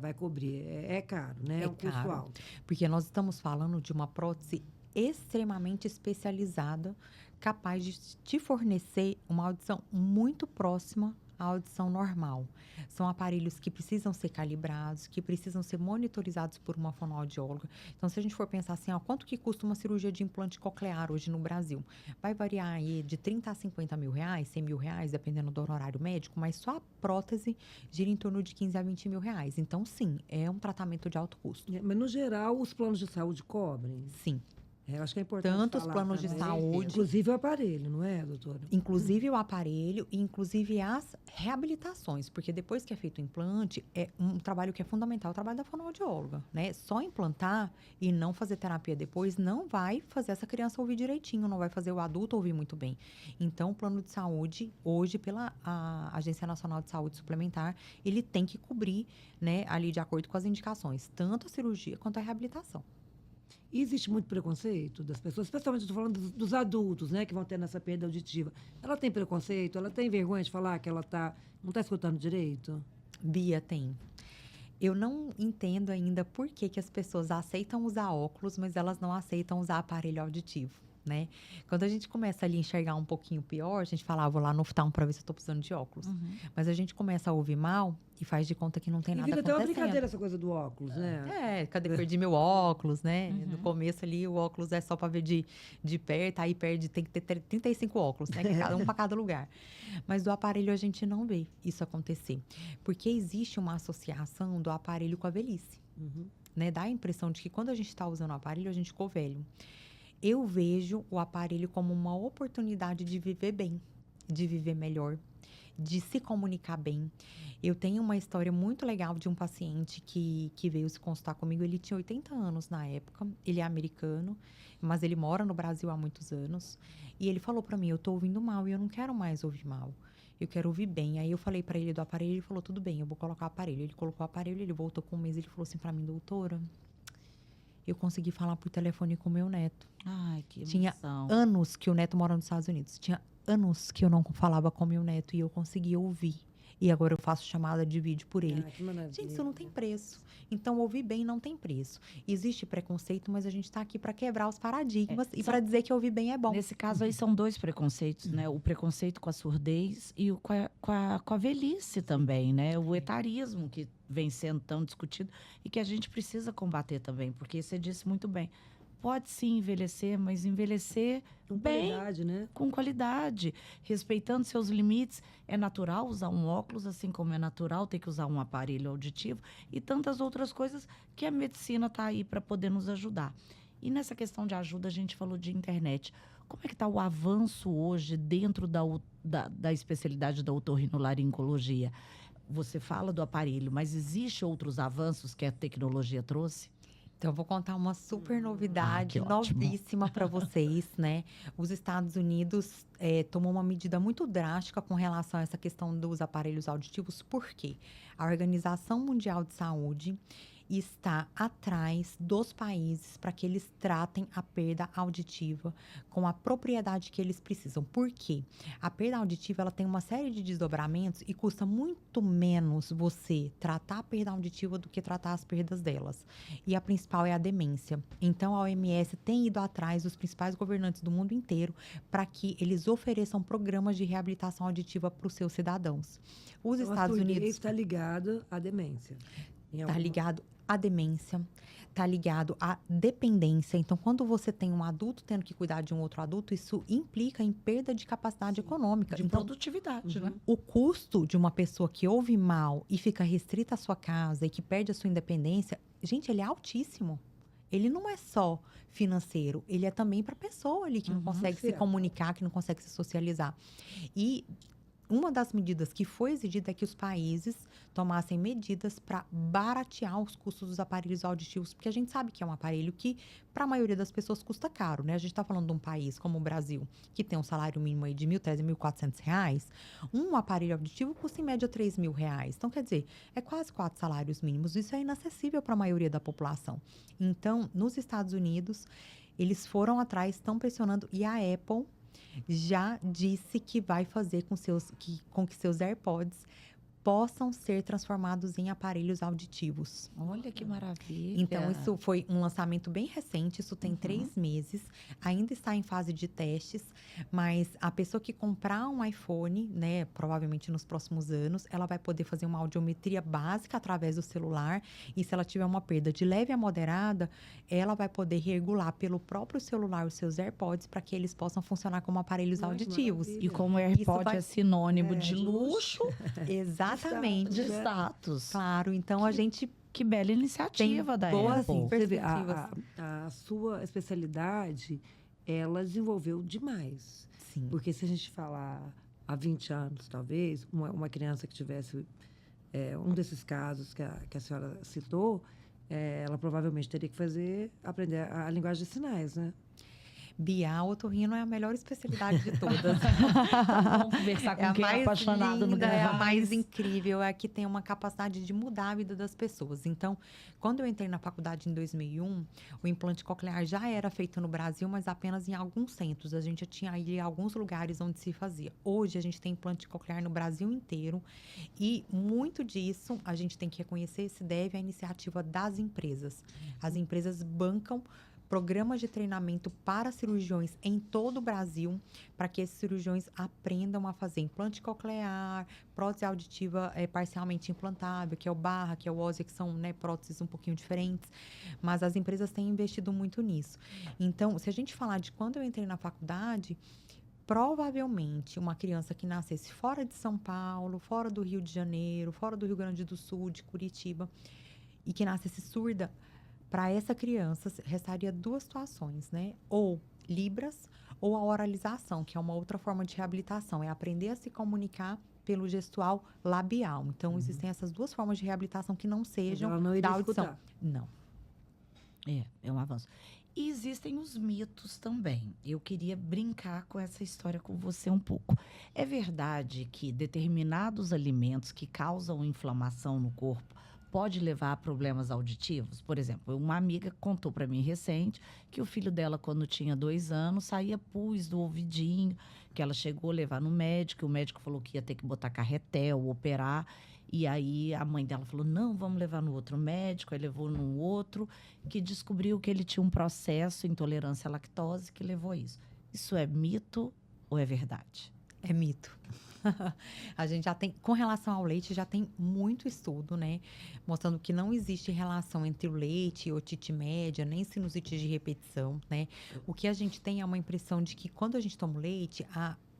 vai cobrir. É caro, né? É um custo caro. alto. Porque nós estamos falando de uma prótese extremamente especializada, capaz de te fornecer uma audição muito próxima à audição normal. São aparelhos que precisam ser calibrados, que precisam ser monitorizados por uma fonoaudióloga. Então, se a gente for pensar assim, ó, quanto que custa uma cirurgia de implante coclear hoje no Brasil? Vai variar aí de 30 a 50 mil reais, 100 mil reais, dependendo do honorário médico, mas só a prótese gira em torno de 15 a 20 mil reais. Então, sim, é um tratamento de alto custo. Mas, no geral, os planos de saúde cobrem. Sim. Eu acho que é importante Tanto os falar planos de também. saúde, Inclusive o aparelho, não é, doutora? inclusive o aparelho e inclusive as reabilitações, porque depois que é feito o implante, é um trabalho que é fundamental, o trabalho da fonoaudióloga, né? Só implantar e não fazer terapia depois não vai fazer essa criança ouvir direitinho, não vai fazer o adulto ouvir muito bem. Então, o plano de saúde, hoje, pela Agência Nacional de Saúde Suplementar, ele tem que cobrir, né, ali de acordo com as indicações, tanto a cirurgia quanto a reabilitação. E existe muito preconceito das pessoas, especialmente estou falando dos adultos, né, que vão ter essa perda auditiva. Ela tem preconceito? Ela tem vergonha de falar que ela não está escutando direito? Bia, tem. Eu não entendo ainda por que as pessoas aceitam usar óculos, mas elas não aceitam usar aparelho auditivo, né? Quando a gente começa ali a enxergar um pouquinho pior, a gente fala, vou lá no oftalmo para ver se eu estou precisando de óculos. Mas a gente começa a ouvir mal e faz de conta que não tem E nada vira até uma acontecendo. brincadeira essa coisa do óculos, né? Cadê perdi meu óculos, né? No começo ali, o óculos é só para ver de perto, aí perde, tem que ter 35 óculos, né? Que é um para cada lugar. Mas do aparelho a gente não vê isso acontecer. Porque existe uma associação do aparelho com a velhice, né? Dá a impressão de que quando a gente está usando o aparelho, a gente ficou velho. Eu vejo o aparelho como uma oportunidade de viver bem, de viver melhor, de se comunicar bem. Eu tenho uma história muito legal de um paciente que veio se consultar comigo. Ele tinha 80 anos na época, ele é americano, mas ele mora no Brasil há muitos anos. E ele falou para mim, eu tô ouvindo mal e eu não quero mais ouvir mal. Eu quero ouvir bem. Aí eu falei para ele do aparelho, ele falou, tudo bem, eu vou colocar o aparelho. Ele colocou o aparelho, ele voltou com um mês, ele falou assim para mim, doutora, eu consegui falar por telefone com o meu neto. Ai, que emoção. Tinha anos que o neto mora nos Estados Unidos. Tinha anos que eu não falava com meu neto e eu conseguia ouvir. E agora eu faço chamada de vídeo por ele. Ah, que maravilha. Gente, isso não tem preço. Então, ouvir bem não tem preço. Existe preconceito, mas a gente está aqui para quebrar os paradigmas e para dizer que ouvir bem é bom. Nesse caso aí são dois preconceitos, né? O preconceito com a surdez e o com a velhice também, né? O etarismo que vem sendo tão discutido e que a gente precisa combater também, porque você disse muito bem. Pode sim envelhecer, mas envelhecer Com bem, qualidade, né? com qualidade, respeitando seus limites. É natural usar um óculos, assim como é natural ter que usar um aparelho auditivo e tantas outras coisas que a medicina está aí para poder nos ajudar. E nessa questão de ajuda, a gente falou de internet. Como é que está o avanço hoje dentro da especialidade da otorrinolaringologia? Você fala do aparelho, mas existe outros avanços que a tecnologia trouxe? Então, eu vou contar uma super novidade, que ótimo. novíssima para vocês, né? Os Estados Unidos tomou uma medida muito drástica com relação a essa questão dos aparelhos auditivos. Por quê? A Organização Mundial de Saúde está atrás dos países para que eles tratem a perda auditiva com a propriedade que eles precisam. Por quê? A perda auditiva ela tem uma série de desdobramentos e custa muito menos você tratar a perda auditiva do que tratar as perdas delas. E a principal é a demência. Então, a OMS tem ido atrás dos principais governantes do mundo inteiro para que eles ofereçam programas de reabilitação auditiva para os seus cidadãos. Os Então, Estados a surdez Unidos está ligado à demência. está ligado à demência, está ligado à dependência. Então, quando você tem um adulto tendo que cuidar de um outro adulto, isso implica em perda de capacidade econômica. De Então, produtividade, né? o custo de uma pessoa que ouve mal e fica restrita à sua casa e que perde a sua independência, gente, ele é altíssimo. Ele não é só financeiro, ele é também para a pessoa ali que não consegue se certo. comunicar, que não consegue se socializar. E uma das medidas que foi exigida é que os países tomassem medidas para baratear os custos dos aparelhos auditivos, porque a gente sabe que é um aparelho que, para a maioria das pessoas, custa caro, né? A gente está falando de um país como o Brasil, que tem um salário mínimo aí de R$ 1.300, R$ 1.400, um aparelho auditivo custa em média R$ 3.000. Então, quer dizer, é quase 4 salários mínimos. Isso é inacessível para a maioria da população. Então, nos Estados Unidos, eles foram atrás, estão pressionando, e a Apple já disse que vai fazer com que seus AirPods possam ser transformados em aparelhos auditivos. Olha que maravilha. Então, isso foi um lançamento bem recente, isso tem 3 meses, ainda está em fase de testes, mas a pessoa que comprar um iPhone, né, provavelmente nos próximos anos, ela vai poder fazer uma audiometria básica através do celular, e se ela tiver uma perda de leve a moderada, ela vai poder regular pelo próprio celular os seus AirPods para que eles possam funcionar como aparelhos Ai, que auditivos. maravilha. E como o AirPod vai- é sinônimo É, de de luxo, Exatamente. de status. Claro, então a gente Que bela iniciativa da boas Apple. Você vê, perspectivas. a sua especialidade, ela desenvolveu demais. sim. Porque se a gente falar há 20 anos, talvez, uma criança que tivesse um desses casos que a senhora citou, ela provavelmente teria que aprender a linguagem de sinais, né? Bia, otorrino é a melhor especialidade de todas. Vamos conversar com quem é apaixonado no linda, é a gravata. mais incrível, é a que tem uma capacidade de mudar a vida das pessoas. Então, quando eu entrei na faculdade em 2001, o implante coclear já era feito no Brasil, mas apenas em alguns centros. A gente já tinha aí alguns lugares onde se fazia. Hoje, a gente tem implante coclear no Brasil inteiro e muito disso, a gente tem que reconhecer, se deve à iniciativa das empresas. As empresas bancam programas de treinamento para cirurgiões em todo o Brasil, para que esses cirurgiões aprendam a fazer implante coclear, prótese auditiva parcialmente implantável, que é o barra, que é o óssea, que são, né, próteses um pouquinho diferentes. Mas as empresas têm investido muito nisso. Então, se a gente falar de quando eu entrei na faculdade, provavelmente uma criança que nascesse fora de São Paulo, fora do Rio de Janeiro, fora do Rio Grande do Sul, de Curitiba, e que nascesse surda, para essa criança, restaria 2 situações, né? Ou Libras ou a oralização, que é uma outra forma de reabilitação. É aprender a se comunicar pelo gestual labial. Então, existem essas 2 formas de reabilitação que não sejam Ela não iria da audição. escutar. Não. É um avanço. E existem os mitos também. Eu queria brincar com essa história com você um pouco. É verdade que determinados alimentos que causam inflamação no corpo pode levar a problemas auditivos? Por exemplo, uma amiga contou para mim recente que o filho dela, quando tinha 2 anos, saía pus do ouvidinho, que ela chegou a levar no médico, e o médico falou que ia ter que botar carretel, operar. E aí a mãe dela falou, não, vamos levar no outro médico. Aí levou num outro, que descobriu que ele tinha um processo, intolerância à lactose, que levou a isso. Isso é mito ou é verdade? É mito. A gente já tem, com relação ao leite, já tem muito estudo, né? Mostrando que não existe relação entre o leite e otite média, nem sinusite de repetição, né? O que a gente tem é uma impressão de que quando a gente toma o leite,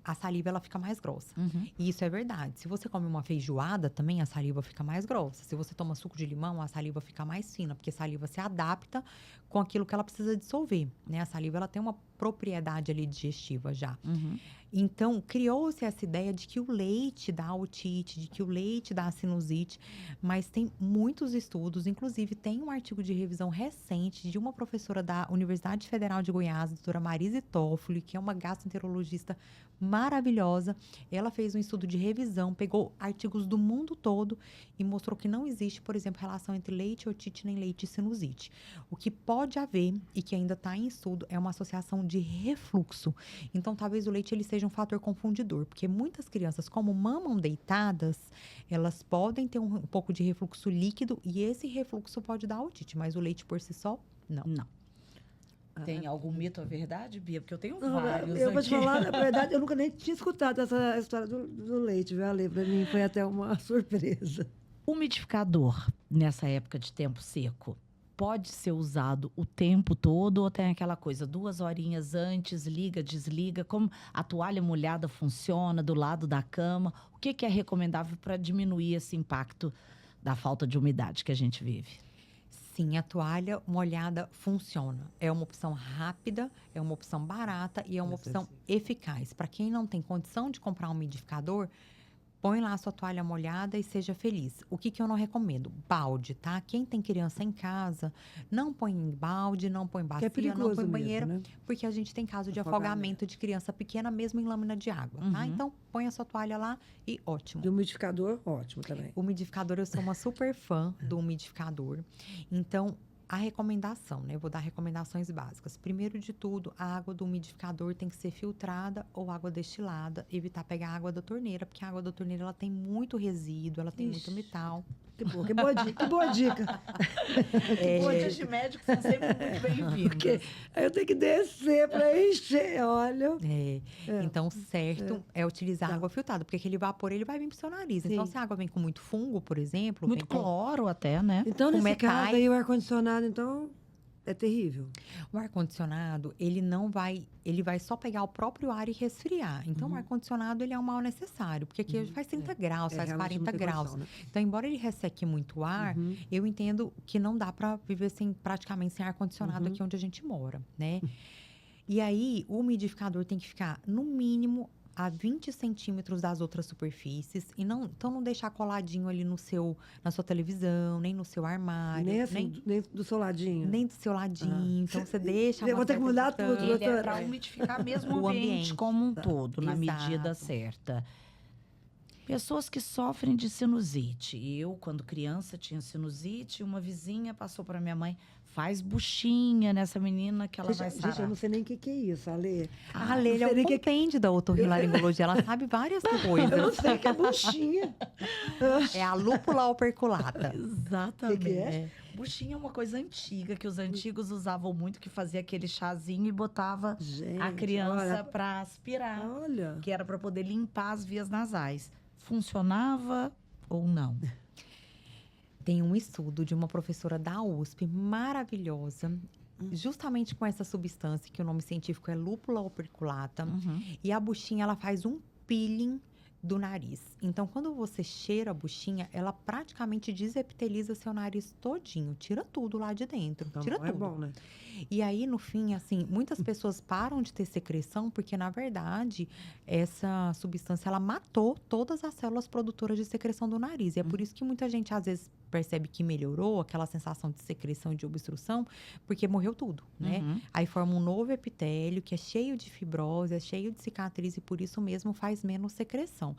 a saliva ela fica mais grossa. Uhum. E isso é verdade. Se você come uma feijoada, também a saliva fica mais grossa. Se você toma suco de limão, a saliva fica mais fina, porque a saliva se adapta com aquilo que ela precisa dissolver, né? A saliva ela tem uma propriedade ali digestiva já. Uhum. Então, criou-se essa ideia de que o leite dá otite, de que o leite dá sinusite, mas tem muitos estudos, inclusive tem um artigo de revisão recente de uma professora da Universidade Federal de Goiás, a doutora Marise Toffoli, que é uma gastroenterologista maravilhosa. Ela fez um estudo de revisão, pegou artigos do mundo todo e mostrou que não existe, por exemplo, relação entre leite otite nem leite sinusite. O que pode haver e que ainda está em estudo é uma associação de refluxo. Então, talvez o leite ele seja um fator confundidor, porque muitas crianças, como mamam deitadas, elas podem ter um pouco de refluxo líquido e esse refluxo pode dar otite, mas o leite por si só, não. Não. Tem algum mito ou verdade, Bia? Porque eu tenho Não, vários eu vou te aqui. falar, na verdade, eu nunca nem tinha escutado essa história do leite, viu, Ale? Pra mim foi até uma surpresa. Umidificador, nessa época de tempo seco, pode ser usado o tempo todo ou tem aquela coisa, 2 horinhas antes, liga, desliga? Como a toalha molhada funciona do lado da cama? O que é recomendável para diminuir esse impacto da falta de umidade que a gente vive? Sim, a toalha molhada funciona. É uma opção rápida, é uma opção barata e é uma opção eficaz. Para quem não tem condição de comprar um umidificador, põe lá a sua toalha molhada e seja feliz. O que eu não recomendo? Balde, tá? Quem tem criança em casa, não põe em balde, não põe Que bacia, é perigoso não põe mesmo, banheiro, né? porque a gente tem caso de Afogamento. afogamento de criança pequena, mesmo em lâmina de água, tá? Uhum. Então, põe a sua toalha lá e ótimo. E o umidificador, ótimo também. O umidificador, eu sou uma super fã do umidificador. Então, a recomendação, né? Eu vou dar recomendações básicas. Primeiro de tudo, a água do umidificador tem que ser filtrada ou água destilada. Evitar pegar a água da torneira, porque a água da torneira ela tem muito resíduo, ela tem muito Ixi. metal. Que boa dica, que boa dica. Dicas de médicos são sempre muito bem-vindas. Porque aí eu tenho que descer para encher, olha. Então, certo é utilizar água filtrada, porque aquele vapor ele vai vir pro seu nariz. Então, Sim. se a água vem com muito fungo, por exemplo, Muito vem com cloro até, né? Então, Com nesse caso metais. aí, o ar-condicionado, então, é terrível. o ar-condicionado, ele não vai, ele vai só pegar o próprio ar e resfriar. Então, o ar-condicionado, ele é um mal necessário, porque aqui faz 30 graus, faz realmente 40 não tem graus. condição, né? Então, embora ele resseque muito o ar, eu entendo que não dá para viver praticamente sem ar-condicionado aqui onde a gente mora, né? E aí, o umidificador tem que ficar, no mínimo, a 20 centímetros das outras superfícies. E não, então, não deixar coladinho ali na sua televisão, nem no seu armário. Nem assim, nem do seu ladinho. nem do seu ladinho. Então, você deixa Eu uma vou ter que certa mudar tudo, distância. Ele é doutora. para umidificar mesmo o O ambiente ambiente. como um todo, na Exato. medida certa. Pessoas que sofrem de sinusite. Eu, quando criança, tinha sinusite. Uma vizinha passou para minha mãe, faz buchinha nessa menina que ela vai Gente, sarar. eu não sei nem o que é isso, Ale. A Leila é não sei um nem que- compêndio da otorrinolaringologia. Ela sabe várias Eu não coisas. sei o que é buchinha. É a lúpula operculata. Exatamente. Que é? Buchinha é uma coisa antiga, que os antigos usavam muito, que fazia aquele chazinho e botava Gente, a criança olha, para aspirar, olha. que era para poder limpar as vias nasais. Funcionava ou não? Tem um estudo de uma professora da USP maravilhosa, justamente com essa substância, que o nome científico é lúpula operculata. Uhum. E a buchinha, ela faz um peeling do nariz. Então, quando você cheira a buchinha, ela praticamente desepiteliza seu nariz todinho. Tira tudo lá de dentro. Então, tira é tudo. bom, né? E aí, no fim, assim, muitas pessoas param de ter secreção porque, na verdade, essa substância, ela matou todas as células produtoras de secreção do nariz. E é por isso que muita gente, às vezes, percebe que melhorou aquela sensação de secreção e de obstrução, porque morreu tudo, né? Uhum. Aí forma um novo epitélio que é cheio de fibrose, é cheio de cicatriz e por isso mesmo faz menos secreção.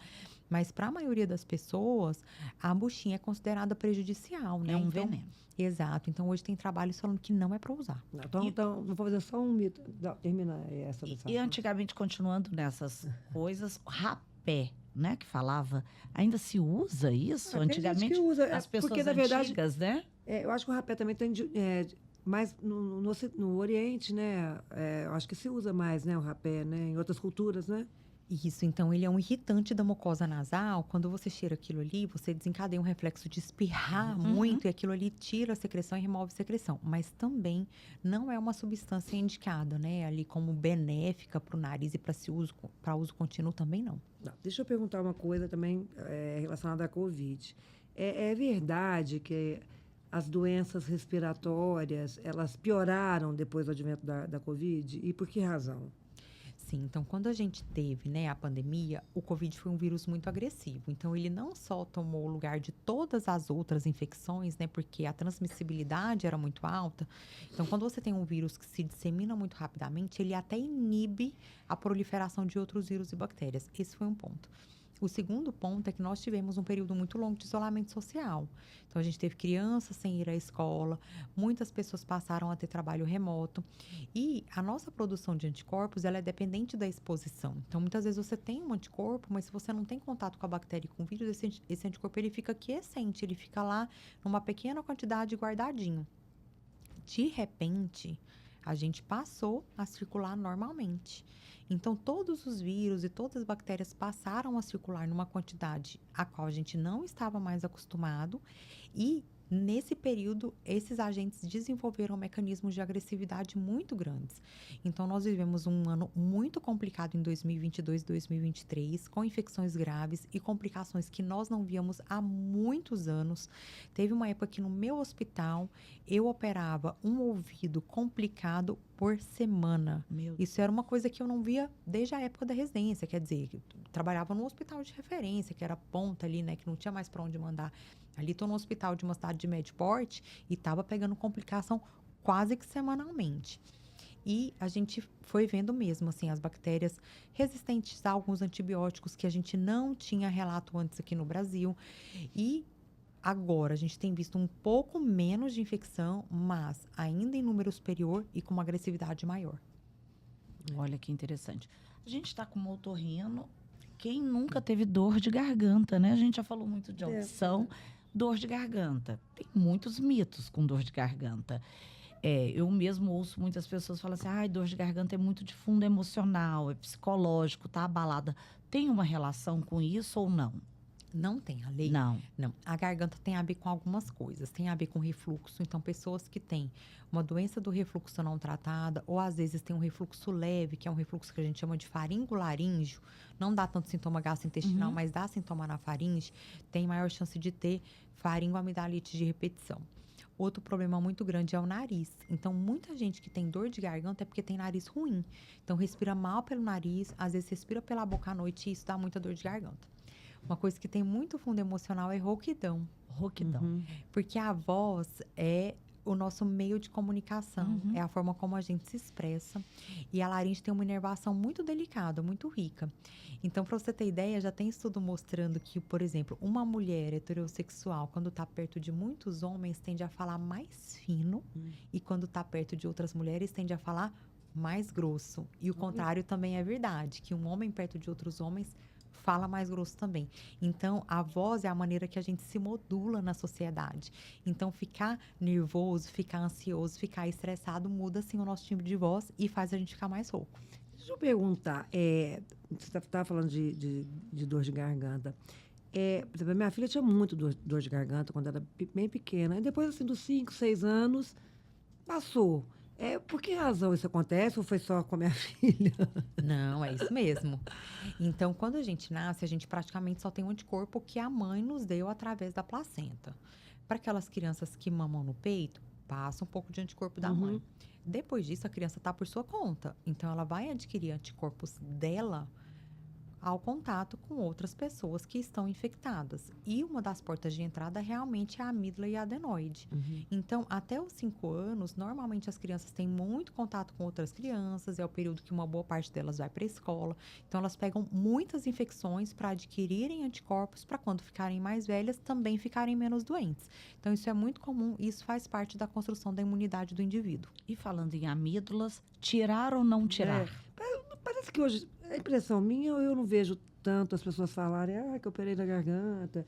Mas para a maioria das pessoas, a buchinha é considerada prejudicial, né? É um Então, veneno. exato. Então hoje tem trabalhos falando que não é para usar. Então, vou fazer só um mito. Não, termina essa lição. E antigamente, continuando nessas coisas, rapé, né, que falava, ainda se usa isso? Tem gente Antigamente, que usa, as pessoas porque, na verdade, antigas, né? eu acho que o rapé também tem mais no Oriente, né? Eu acho que se usa mais, né? O rapé, né? Em outras culturas, né? Isso, então ele é um irritante da mucosa nasal. Quando você cheira aquilo ali, você desencadeia um reflexo de espirrar muito e aquilo ali tira a secreção e remove a secreção. Mas também não é uma substância indicada, né? Ali como benéfica para o nariz e para uso contínuo também não. Não, deixa eu perguntar uma coisa também relacionada à Covid. É verdade que as doenças respiratórias, elas pioraram depois do advento da Covid? E por que razão? Sim, então quando a gente teve, né, a pandemia, o Covid foi um vírus muito agressivo. Então ele não só tomou o lugar de todas as outras infecções, né, porque a transmissibilidade era muito alta. Então quando você tem um vírus que se dissemina muito rapidamente, ele até inibe a proliferação de outros vírus e bactérias. Esse foi um ponto. O segundo ponto é que nós tivemos um período muito longo de isolamento social. Então, a gente teve crianças sem ir à escola, muitas pessoas passaram a ter trabalho remoto. E a nossa produção de anticorpos, ela é dependente da exposição. Então, muitas vezes você tem um anticorpo, mas se você não tem contato com a bactéria e com o vírus, esse anticorpo ele fica quiescente, ele fica lá numa pequena quantidade guardadinho. De repente, a gente passou a circular normalmente. Então, todos os vírus e todas as bactérias passaram a circular numa quantidade a qual a gente não estava mais acostumado e, nesse período, esses agentes desenvolveram mecanismos de agressividade muito grandes. Então, nós vivemos um ano muito complicado em 2022 e 2023, com infecções graves e complicações que nós não víamos há muitos anos. Teve uma época que no meu hospital, eu operava um ouvido complicado por semana. Isso era uma coisa que eu não via desde a época da residência, quer dizer, eu trabalhava num hospital de referência, que era ponta ali, né, que não tinha mais para onde mandar. Ali estou no hospital de uma cidade de médio porte e estava pegando complicação quase que semanalmente. E a gente foi vendo mesmo, assim, as bactérias resistentes a alguns antibióticos que a gente não tinha relato antes aqui no Brasil. E agora a gente tem visto um pouco menos de infecção, mas ainda em número superior e com uma agressividade maior. Olha que interessante. A gente está com um otorrino. Quem nunca teve dor de garganta, né? A gente já falou muito de audição. Dor de garganta. Tem muitos mitos com dor de garganta. Eu mesmo ouço muitas pessoas falarem assim, ai, dor de garganta é muito de fundo emocional, é psicológico, tá abalada. Tem uma relação com isso ou não? Não tem, a lei? Não. Não. A garganta tem a ver com algumas coisas. Tem a ver com refluxo. Então, pessoas que têm uma doença do refluxo não tratada, ou às vezes tem um refluxo leve, que é um refluxo que a gente chama de faringolaríngeo, não dá tanto sintoma gastrointestinal, mas dá sintoma na faringe, tem maior chance de ter faringoamidalite de repetição. Outro problema muito grande é o nariz. Então, muita gente que tem dor de garganta é porque tem nariz ruim. Então, respira mal pelo nariz, às vezes respira pela boca à noite e isso dá muita dor de garganta. Uma coisa que tem muito fundo emocional é rouquidão. Rouquidão. Porque a voz é o nosso meio de comunicação, é a forma como a gente se expressa. E a laringe tem uma inervação muito delicada, muito rica. Então, para você ter ideia, já tem estudo mostrando que, por exemplo, uma mulher heterossexual, quando está perto de muitos homens, tende a falar mais fino. E quando está perto de outras mulheres, tende a falar mais grosso. E o contrário também é verdade, que um homem perto de outros homens fala mais grosso também. Então, a voz é a maneira que a gente se modula na sociedade. Então, ficar nervoso, ficar ansioso, ficar estressado, muda, assim, o nosso timbre de voz e faz a gente ficar mais rouco. Deixa eu perguntar, você estava falando de dor de garganta. Por exemplo, a minha filha tinha muito dor de garganta quando era bem pequena. E depois, assim, dos 5, 6 anos, passou. Por que razão isso acontece ou foi só com a minha filha? Não, é isso mesmo. Então, quando a gente nasce, a gente praticamente só tem um anticorpo que a mãe nos deu através da placenta. Para aquelas crianças que mamam no peito, passa um pouco de anticorpo da mãe. Depois disso, a criança está por sua conta. Então, ela vai adquirir anticorpos dela ao contato com outras pessoas que estão infectadas. E uma das portas de entrada realmente é a amígdala e a adenoide. Então, até os 5 anos, normalmente as crianças têm muito contato com outras crianças, é o período que uma boa parte delas vai para a escola. Então, elas pegam muitas infecções para adquirirem anticorpos, para quando ficarem mais velhas, também ficarem menos doentes. Então, isso é muito comum e isso faz parte da construção da imunidade do indivíduo. E falando em amígdalas, tirar ou não tirar? Parece que hoje, a impressão minha, eu não vejo tanto as pessoas falarem que eu operei na garganta.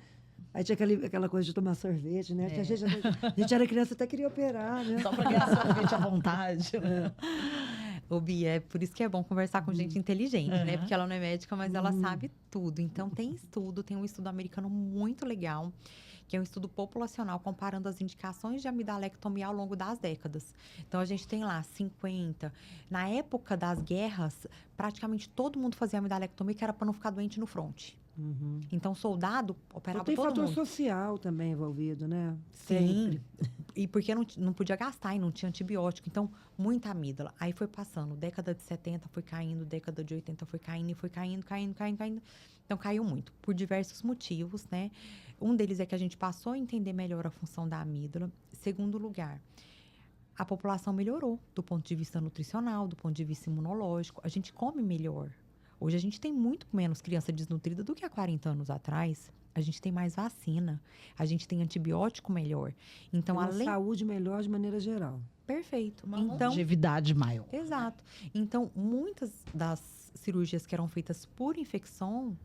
Aí tinha aquela coisa de tomar sorvete, né? A gente era criança até queria operar, né? Só para ganhar sorvete à vontade. Ô, Bia, é por isso que é bom conversar com gente inteligente, né? Porque ela não é médica, mas ela sabe tudo. Então, tem um estudo americano muito legal, que é um estudo populacional comparando as indicações de amidalectomia ao longo das décadas. Então, a gente tem lá 50. Na época das guerras, praticamente todo mundo fazia amidalectomia, que era para não ficar doente no fronte. Então, soldado operava Tem todo fator mundo. social também envolvido, né? Sim. E porque não podia gastar e não tinha antibiótico. Então, muita amígdala. Aí foi passando. Década de 70 foi caindo, década de 80 foi caindo, e foi caindo. Então, caiu muito. Por diversos motivos, né? Um deles é que a gente passou a entender melhor a função da amígdala. Segundo lugar, a população melhorou do ponto de vista nutricional, do ponto de vista imunológico. A gente come melhor. Hoje a gente tem muito menos criança desnutrida do que há 40 anos atrás. A gente tem mais vacina, a gente tem antibiótico melhor. Então, Uma além. saúde melhor de maneira geral. Perfeito. Uma Então, longevidade maior. exato. Então, muitas das cirurgias que eram feitas por infecção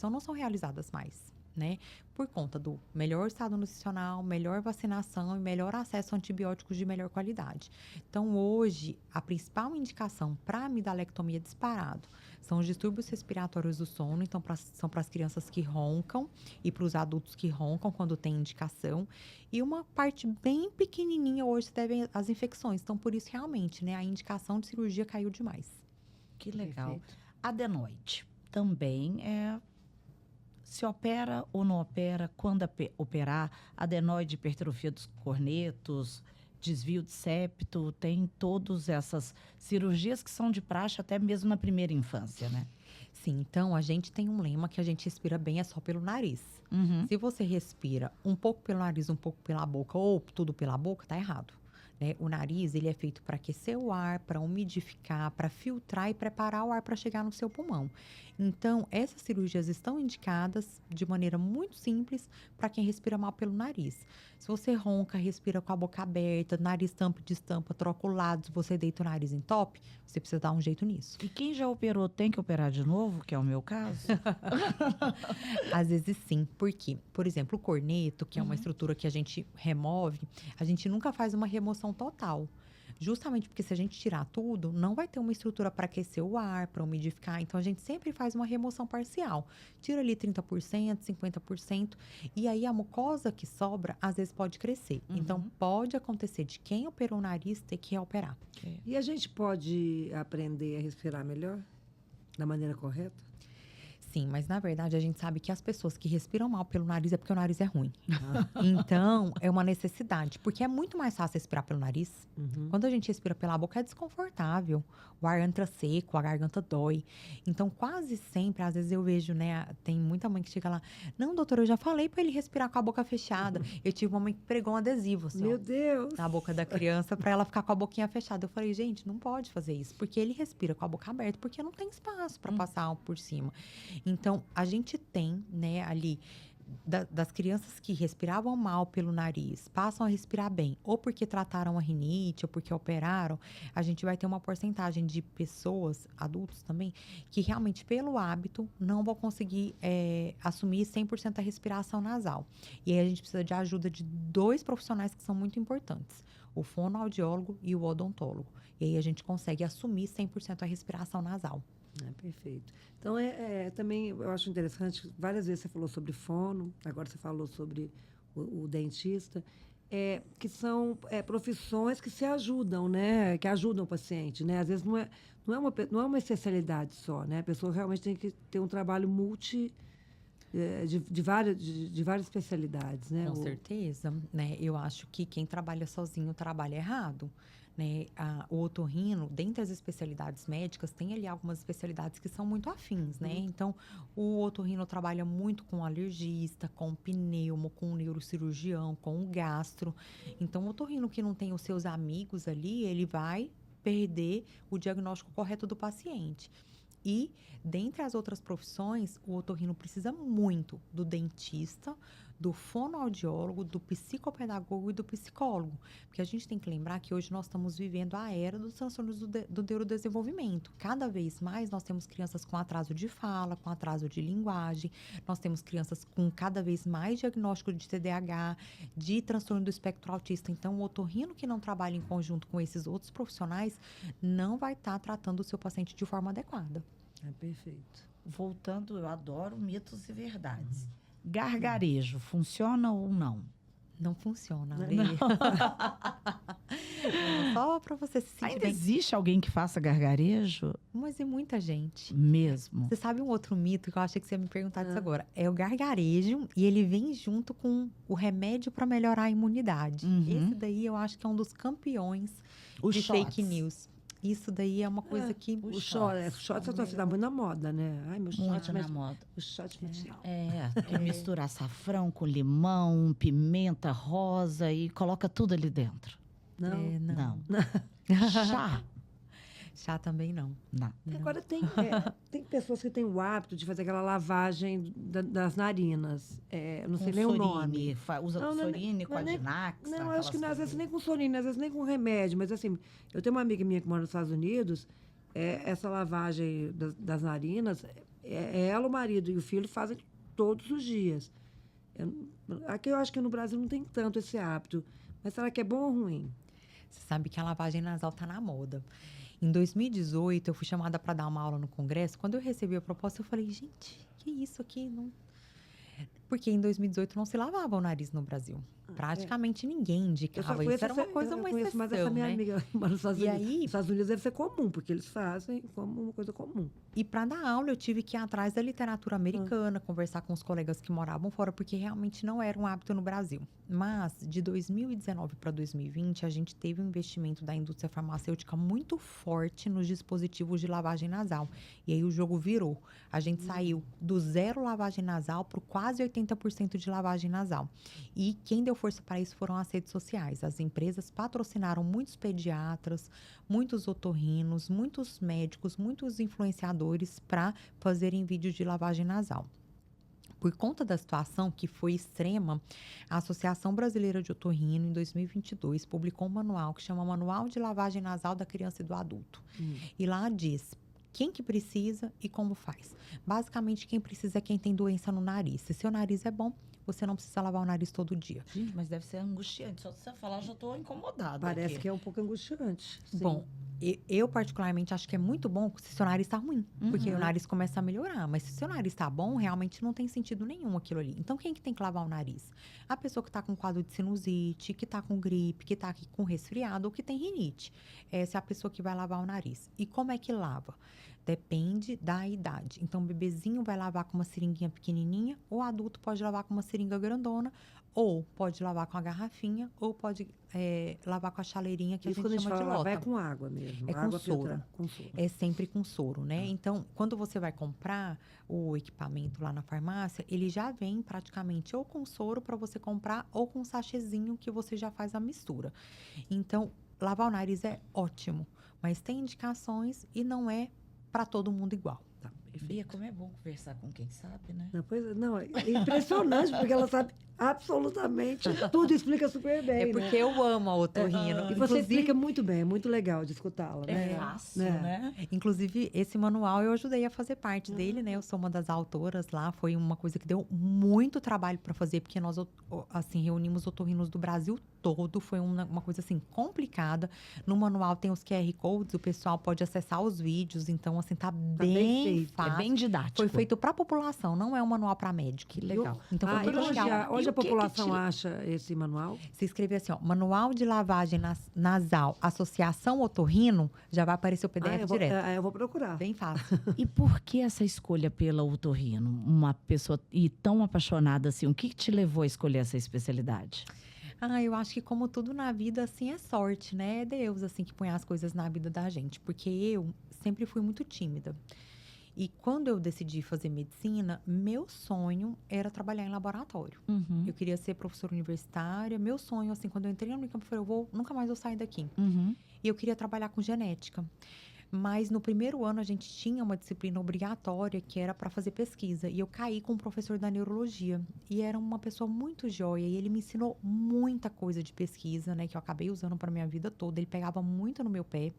não são realizadas mais, né? Por conta do melhor estado nutricional, melhor vacinação e melhor acesso a antibióticos de melhor qualidade. Então, hoje, a principal indicação para amidalectomia disparado são os distúrbios respiratórios do sono. Então, são para as crianças que roncam e para os adultos que roncam quando tem indicação. E uma parte bem pequenininha hoje se deve às infecções. Então, por isso, realmente, né, a indicação de cirurgia caiu demais. Que legal. Perfeito. Adenoide também se opera ou não opera, quando operar, adenoide, hipertrofia dos cornetos, desvio de septo, tem todas essas cirurgias que são de praxe até mesmo na primeira infância, né? Sim, então a gente tem um lema que a gente respira bem é só pelo nariz. Uhum. Se você respira um pouco pelo nariz, um pouco pela boca ou tudo pela boca, tá errado. Né? O nariz, ele é feito para aquecer o ar, para umidificar, para filtrar e preparar o ar para chegar no seu pulmão. Então, essas cirurgias estão indicadas de maneira muito simples para quem respira mal pelo nariz. Se você ronca, respira com a boca aberta, nariz tampa e destampa, troca o lado, se você deita o nariz em top, você precisa dar um jeito nisso. E quem já operou tem que operar de novo, que é o meu caso? Às vezes sim, porque, por exemplo, o corneto, que é uma estrutura que a gente remove, a gente nunca faz uma remoção total. Justamente porque se a gente tirar tudo, não vai ter uma estrutura para aquecer o ar, para umidificar. Então, a gente sempre faz uma remoção parcial. Tira ali 30%, 50%. E aí, a mucosa que sobra, às vezes pode crescer. Então, pode acontecer de quem operou o nariz ter que reoperar. E a gente pode aprender a respirar melhor? Da maneira correta? Sim, mas na verdade a gente sabe que as pessoas que respiram mal pelo nariz é porque o nariz é ruim. Então, é uma necessidade. Porque é muito mais fácil respirar pelo nariz. Quando a gente respira pela boca, é desconfortável. O ar entra seco, a garganta dói. Então, quase sempre, às vezes eu vejo, né? Tem muita mãe que chega lá. Não, doutora, eu já falei para ele respirar com a boca fechada. Eu tive uma mãe que pregou um adesivo, assim, Meu ó, Deus! na boca da criança para ela ficar com a boquinha fechada. Eu falei, gente, não pode fazer isso. Porque ele respira com a boca aberta, porque não tem espaço para passar por cima. Então, a gente tem, né, ali, das crianças que respiravam mal pelo nariz, passam a respirar bem, ou porque trataram a rinite, ou porque operaram, a gente vai ter uma porcentagem de pessoas, adultos também, que realmente, pelo hábito, não vão conseguir assumir 100% a respiração nasal. E aí, a gente precisa de ajuda de 2 profissionais que são muito importantes, o fonoaudiólogo e o odontólogo. E aí, a gente consegue assumir 100% a respiração nasal. Perfeito. Então, também eu acho interessante, várias vezes você falou sobre fono, agora você falou sobre o dentista, que são profissões que se ajudam, né? Que ajudam o paciente, né? Às vezes não é uma especialidade só, né? A pessoa realmente tem que ter um trabalho de várias especialidades, né? Com certeza, né? Eu acho que quem trabalha sozinho trabalha errado, né? O otorrino, dentre as especialidades médicas, tem ali algumas especialidades que são muito afins, né? Então, o otorrino trabalha muito com o alergista, com o pneumo, com o neurocirurgião, com o gastro. Então, o otorrino que não tem os seus amigos ali, ele vai perder o diagnóstico correto do paciente. E, dentre as outras profissões, o otorrino precisa muito do dentista, do fonoaudiólogo, do psicopedagogo e do psicólogo. Porque a gente tem que lembrar que hoje nós estamos vivendo a era dos transtornos do neurodesenvolvimento. Cada vez mais nós temos crianças com atraso de fala, com atraso de linguagem, nós temos crianças com cada vez mais diagnóstico de TDAH, de transtorno do espectro autista. Então, o otorrino que não trabalha em conjunto com esses outros profissionais não vai estar tratando o seu paciente de forma adequada. É perfeito. Voltando, eu adoro mitos e verdades. Gargarejo, funciona ou não? Não funciona, Não. Lê. Só para você se sentir Ainda bem. existe alguém que faça gargarejo? Mas é muita gente. Mesmo. Você sabe um outro mito que eu achei que você ia me perguntar disso agora? É o gargarejo e ele vem junto com o remédio para melhorar a imunidade. Uhum. Esse daí eu acho que é um dos campeões Os de shots. fake news. Isso daí é uma coisa que... O shot tá muito na moda, né? Ai, meu shot, Muito na mas moda. o shot medicinal. Que mistura açafrão com limão, pimenta rosa e coloca tudo ali dentro. Não. É, não. Chá? Chá também não. Não. Agora tem pessoas que têm o hábito de fazer aquela lavagem das narinas. Eu não sei nem o nome. Usa Não, não é Sorine, nem- não é nem- Quadinax. Não, acho que não, às vezes nem com sorina, às vezes nem com remédio. Mas assim, eu tenho uma amiga minha que mora nos Estados Unidos, essa lavagem das narinas, ela, o marido e o filho fazem todos os dias. Aqui eu acho que no Brasil não tem tanto esse hábito. Mas será que é bom ou ruim? Você sabe que a lavagem nasal tá na moda. Em 2018, eu fui chamada para dar uma aula no congresso. Quando eu recebi a proposta, eu falei, gente, que isso aqui? Não... Porque em 2018 não se lavava o nariz no Brasil. Praticamente ninguém Eu só indicava conheço isso. Era uma coisa, eu uma conheço mais essa exceção, minha né? amiga que mora nos Estados E Unidos. aí- Nos Estados Unidos deve ser comum, porque eles fazem como uma coisa comum. E para dar aula, eu tive que ir atrás da literatura americana, conversar com os colegas que moravam fora, porque realmente não era um hábito no Brasil. Mas, de 2019 para 2020, a gente teve um investimento da indústria farmacêutica muito forte nos dispositivos de lavagem nasal. E aí o jogo virou. A gente saiu do zero lavagem nasal para quase 80% de lavagem nasal. E quem deu força para isso foram as redes sociais. As empresas patrocinaram muitos pediatras, muitos otorrinos, muitos médicos, muitos influenciadores para fazerem vídeos de lavagem nasal. Por conta da situação que foi extrema, a Associação Brasileira de Otorrino, em 2022, publicou um manual que chama Manual de Lavagem Nasal da Criança e do Adulto. E lá diz quem que precisa e como faz. Basicamente, quem precisa é quem tem doença no nariz. Se seu nariz é bom, você não precisa lavar o nariz todo dia. Gente, mas deve ser angustiante. Só de você falar, eu já estou incomodada. Parece aqui. que é um pouco angustiante. Sim. Bom, eu particularmente acho que é muito bom se seu nariz está ruim. Porque o nariz começa a melhorar. Mas se seu nariz está bom, realmente não tem sentido nenhum aquilo ali. Então, quem que tem que lavar o nariz? A pessoa que está com quadro de sinusite, que está com gripe, que está com resfriado ou que tem rinite. Essa é a pessoa que vai lavar o nariz. E como é que lava? Depende da idade. Então, o bebezinho vai lavar com uma seringuinha pequenininha, ou o adulto pode lavar com uma seringa grandona, ou pode lavar com a garrafinha, ou pode lavar com a chaleirinha que Isso a quando a gente gente chama fala de lavar lota. é com água mesmo. É com água soro. filtrada, com soro. É sempre com soro, né? Então, quando você vai comprar o equipamento lá na farmácia, ele já vem praticamente ou com soro para você comprar ou com um sachêzinho que você já faz a mistura. Então, lavar o nariz é ótimo, mas tem indicações e não é para todo mundo igual. Tá, perfeito. Bia, como é bom conversar com quem sabe, né? Não, é impressionante, porque ela sabe absolutamente tudo, explica super bem. É né? porque eu amo a otorrino. E você explica muito bem, é muito legal de escutá-la. É né? fácil, Né? né? Inclusive, esse manual eu ajudei a fazer parte dele, né? Eu sou uma das autoras lá. Foi uma coisa que deu muito trabalho para fazer, porque nós, assim, reunimos otorrinos do Brasil todo. Foi uma coisa, assim, complicada. No manual tem os QR Codes, o pessoal pode acessar os vídeos. Então, assim, tá bem bem feito. fácil. É bem didático. Foi feito para a população, não é um manual para médico. Que legal. Então, foi Ah, muito e hoje, legal. hoje E a o que que população te- acha esse manual? Se escrever assim, ó, Manual de Lavagem Nasal Associação Otorrino, já vai aparecer o PDF direto. Eu vou procurar. Bem fácil. E por que essa escolha pela otorrino? Uma pessoa e tão apaixonada assim, o que te levou a escolher essa especialidade? Eu acho que como tudo na vida, assim, é sorte, né? É Deus, assim, que põe as coisas na vida da gente. Porque eu sempre fui muito tímida. E quando eu decidi fazer medicina, meu sonho era trabalhar em laboratório. Uhum. Eu queria ser professora universitária. Meu sonho, assim, quando eu entrei no Unicamp, eu falei, nunca mais vou sair daqui. Uhum. E eu queria trabalhar com genética. Mas no primeiro ano a gente tinha uma disciplina obrigatória que era para fazer pesquisa. E eu caí com o professor da neurologia. E era uma pessoa muito joia. E ele me ensinou muita coisa de pesquisa, né? Que eu acabei usando para minha vida toda. Ele pegava muito no meu pé.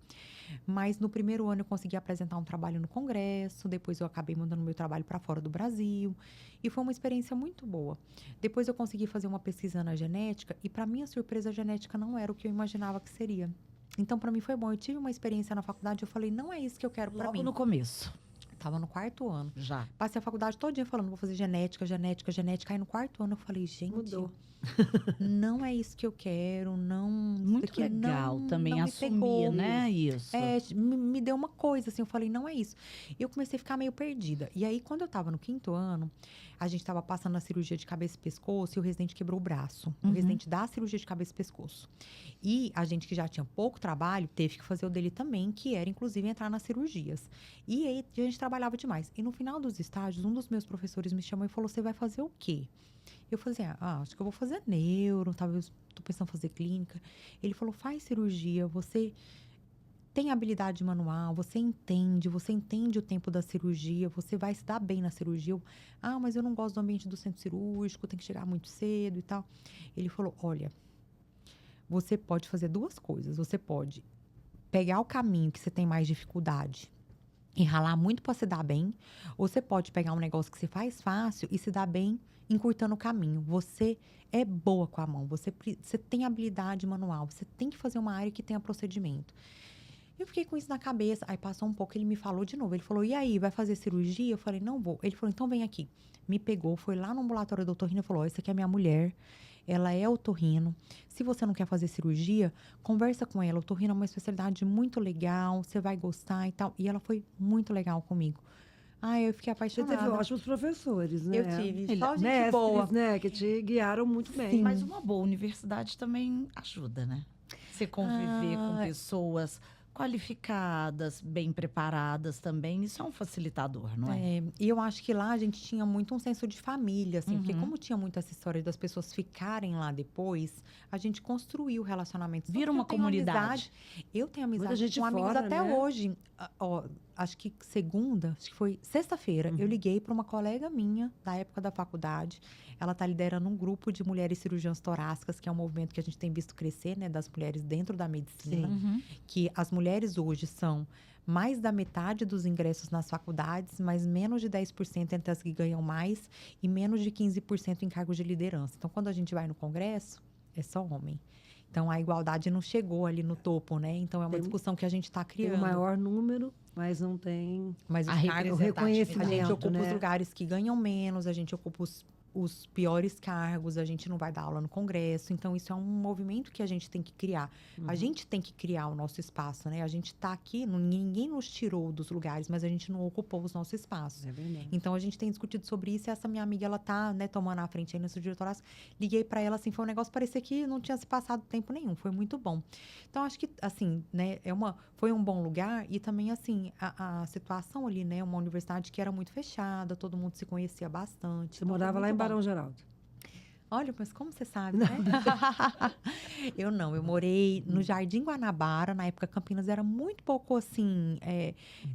Mas no primeiro ano eu consegui apresentar um trabalho no congresso. Depois eu acabei mandando meu trabalho para fora do Brasil. E foi uma experiência muito boa. Depois eu consegui fazer uma pesquisa na genética. E para minha surpresa, a genética não era o que eu imaginava que seria. Então, para mim foi bom. Eu tive uma experiência na faculdade, eu falei, não é isso que eu quero para mim. Logo no começo, Tava no 4º ano. já. Passei a faculdade todo dia falando, vou fazer genética, genética, genética. Aí no 4º ano eu falei, gente, Mudou. não é isso que eu quero, não... isso Muito aqui legal também não me assumir, pegou. né, isso. Me deu uma coisa, assim, eu falei, não é isso. E eu comecei a ficar meio perdida. E aí, quando eu tava no 5º ano, a gente tava passando na cirurgia de cabeça e pescoço e o residente quebrou o braço. O residente da cirurgia de cabeça e pescoço. E a gente que já tinha pouco trabalho, teve que fazer o dele também, que era, inclusive, entrar nas cirurgias. E aí, a gente trabalhava demais. E no final dos estágios, um dos meus professores me chamou e falou, você vai fazer o quê? Eu falei assim, acho que eu vou fazer neuro, talvez tô pensando em fazer clínica. Ele falou, faz cirurgia, você tem habilidade manual, você entende o tempo da cirurgia, você vai se dar bem na cirurgia. Mas eu não gosto do ambiente do centro cirúrgico, tem que chegar muito cedo e tal. Ele falou, olha, você pode fazer 2 coisas. Você pode pegar o caminho que você tem mais dificuldade e ralar muito para se dar bem, ou você pode pegar um negócio que você faz fácil e se dar bem encurtando o caminho. Você é boa com a mão, você tem habilidade manual, você tem que fazer uma área que tenha procedimento. Eu fiquei com isso na cabeça, aí passou um pouco, ele me falou de novo, ele falou, e aí, vai fazer cirurgia? Eu falei, não vou. Ele falou, então vem aqui. Me pegou, foi lá no ambulatório do otorrino e falou, essa aqui é minha mulher, ela é otorrino. Se você não quer fazer cirurgia, conversa com ela. Otorrino é uma especialidade muito legal, você vai gostar e tal. E ela foi muito legal comigo. Eu fiquei Você apaixonada. teve ótimos professores, né? Eu tive, só gente Mestres, boa. né? Que te guiaram muito bem. Mas uma boa universidade também ajuda, né? Você conviver com pessoas qualificadas, bem preparadas também, isso é um facilitador, não é? E eu acho que lá a gente tinha muito um senso de família, assim, porque como tinha muito essa história das pessoas ficarem lá depois, a gente construiu relacionamentos. Vira uma comunidade. Eu tenho Muita amizade gente com amigos fora, até né? hoje. Acho que acho que foi sexta-feira, eu liguei para uma colega minha, da época da faculdade. Ela está liderando um grupo de mulheres cirurgiãs torácicas, que é um movimento que a gente tem visto crescer, né, das mulheres dentro da medicina. Que as mulheres hoje são mais da metade dos ingressos nas faculdades, mas menos de 10% entre as que ganham mais e menos de 15% em cargos de liderança. Então, quando a gente vai no congresso, é só homem. Então, a igualdade não chegou ali no topo, né? Então, é uma discussão que a gente está criando. Tem o maior número, mas não tem Mas os a cargos, reconhecimento, a gente ocupa né? os lugares que ganham menos, a gente ocupa os piores cargos, a gente não vai dar aula no congresso. Então, isso é um movimento que a gente tem que criar. A gente tem que criar o nosso espaço, né? A gente está aqui, ninguém nos tirou dos lugares, mas a gente não ocupou os nossos espaços. É verdade. Então, a gente tem discutido sobre isso e essa minha amiga, ela tá, né, tomando a frente aí nesse diretorato. Liguei para ela, assim, foi um negócio, parecia que não tinha se passado tempo nenhum, foi muito bom. Então, acho que, assim, né, foi um bom lugar e também, assim, a situação ali, né, uma universidade que era muito fechada, todo mundo se conhecia bastante. Você então foi morava lá muito em bom. Barão Geraldo. Olha, mas como você sabe, né? Eu morei no Jardim Guanabara, na época Campinas era muito pouco, assim,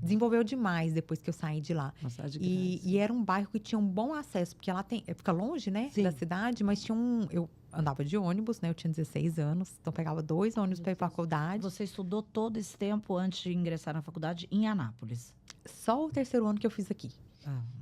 desenvolveu demais depois que eu saí de lá. Uma cidade E grande. era um bairro que tinha um bom acesso, porque lá fica longe, né, Sim. da cidade, mas tinha eu andava de ônibus, né, eu tinha 16 anos, então pegava 2 ônibus para ir pra faculdade. Você estudou todo esse tempo antes de ingressar na faculdade em Anápolis. Só o 3º ano que eu fiz aqui.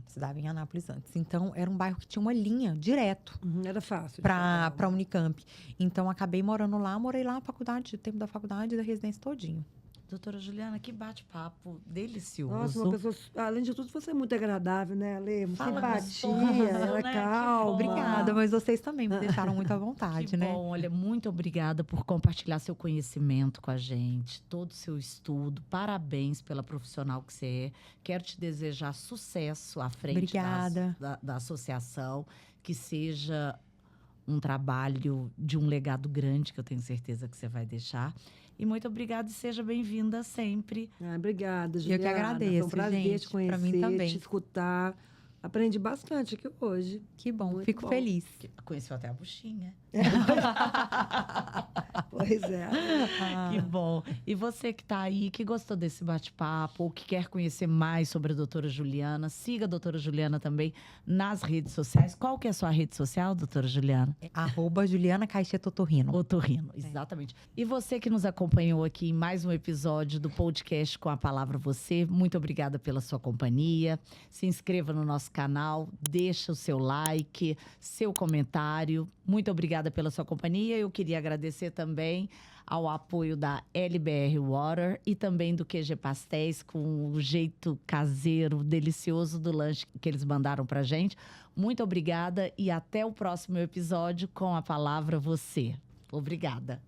Estudava em Anápolis antes. Então, era um bairro que tinha uma linha direto Era fácil. de para pegar. Unicamp. Então, acabei morando lá, morei lá a faculdade, o tempo da faculdade e da residência todinho. Doutora Juliana, que bate-papo delicioso. Nossa, uma pessoa, além de tudo, você é muito agradável, né, Ale? Fala Simpatia, gostoso, ela é né? Que calma. bom. Obrigada, mas vocês também me deixaram muito à vontade, Que né? bom, olha, muito obrigada por compartilhar seu conhecimento com a gente, todo o seu estudo. Parabéns pela profissional que você é. Quero te desejar sucesso à frente Obrigada. da associação, que seja um trabalho de um legado grande, que eu tenho certeza que você vai deixar. E muito obrigada e seja bem-vinda sempre. Obrigada, Eu Juliana. que agradeço, Foi um prazer gente. te conhecer, Pra mim também. te escutar. Aprendi bastante aqui hoje. Que bom, Muito fico bom. feliz. Conheceu até a buchinha. Pois Pois é. Que bom. E você que está aí, que gostou desse bate-papo, ou que quer conhecer mais sobre a doutora Juliana, siga a doutora Juliana também nas redes sociais. Qual que é a sua rede social, doutora Juliana? @Juliana Caixeta Otorrino. Otorrino, exatamente. E você que nos acompanhou aqui em mais um episódio do podcast Com a Palavra Você, muito obrigada pela sua companhia. Se inscreva no nosso canal, deixa o seu like, seu comentário. Muito obrigada pela sua companhia. Eu queria agradecer também ao apoio da LBR Water e também do QG Pastéis, com o jeito caseiro, delicioso do lanche que eles mandaram pra gente. Muito obrigada e até o próximo episódio com a Palavra Você. Obrigada.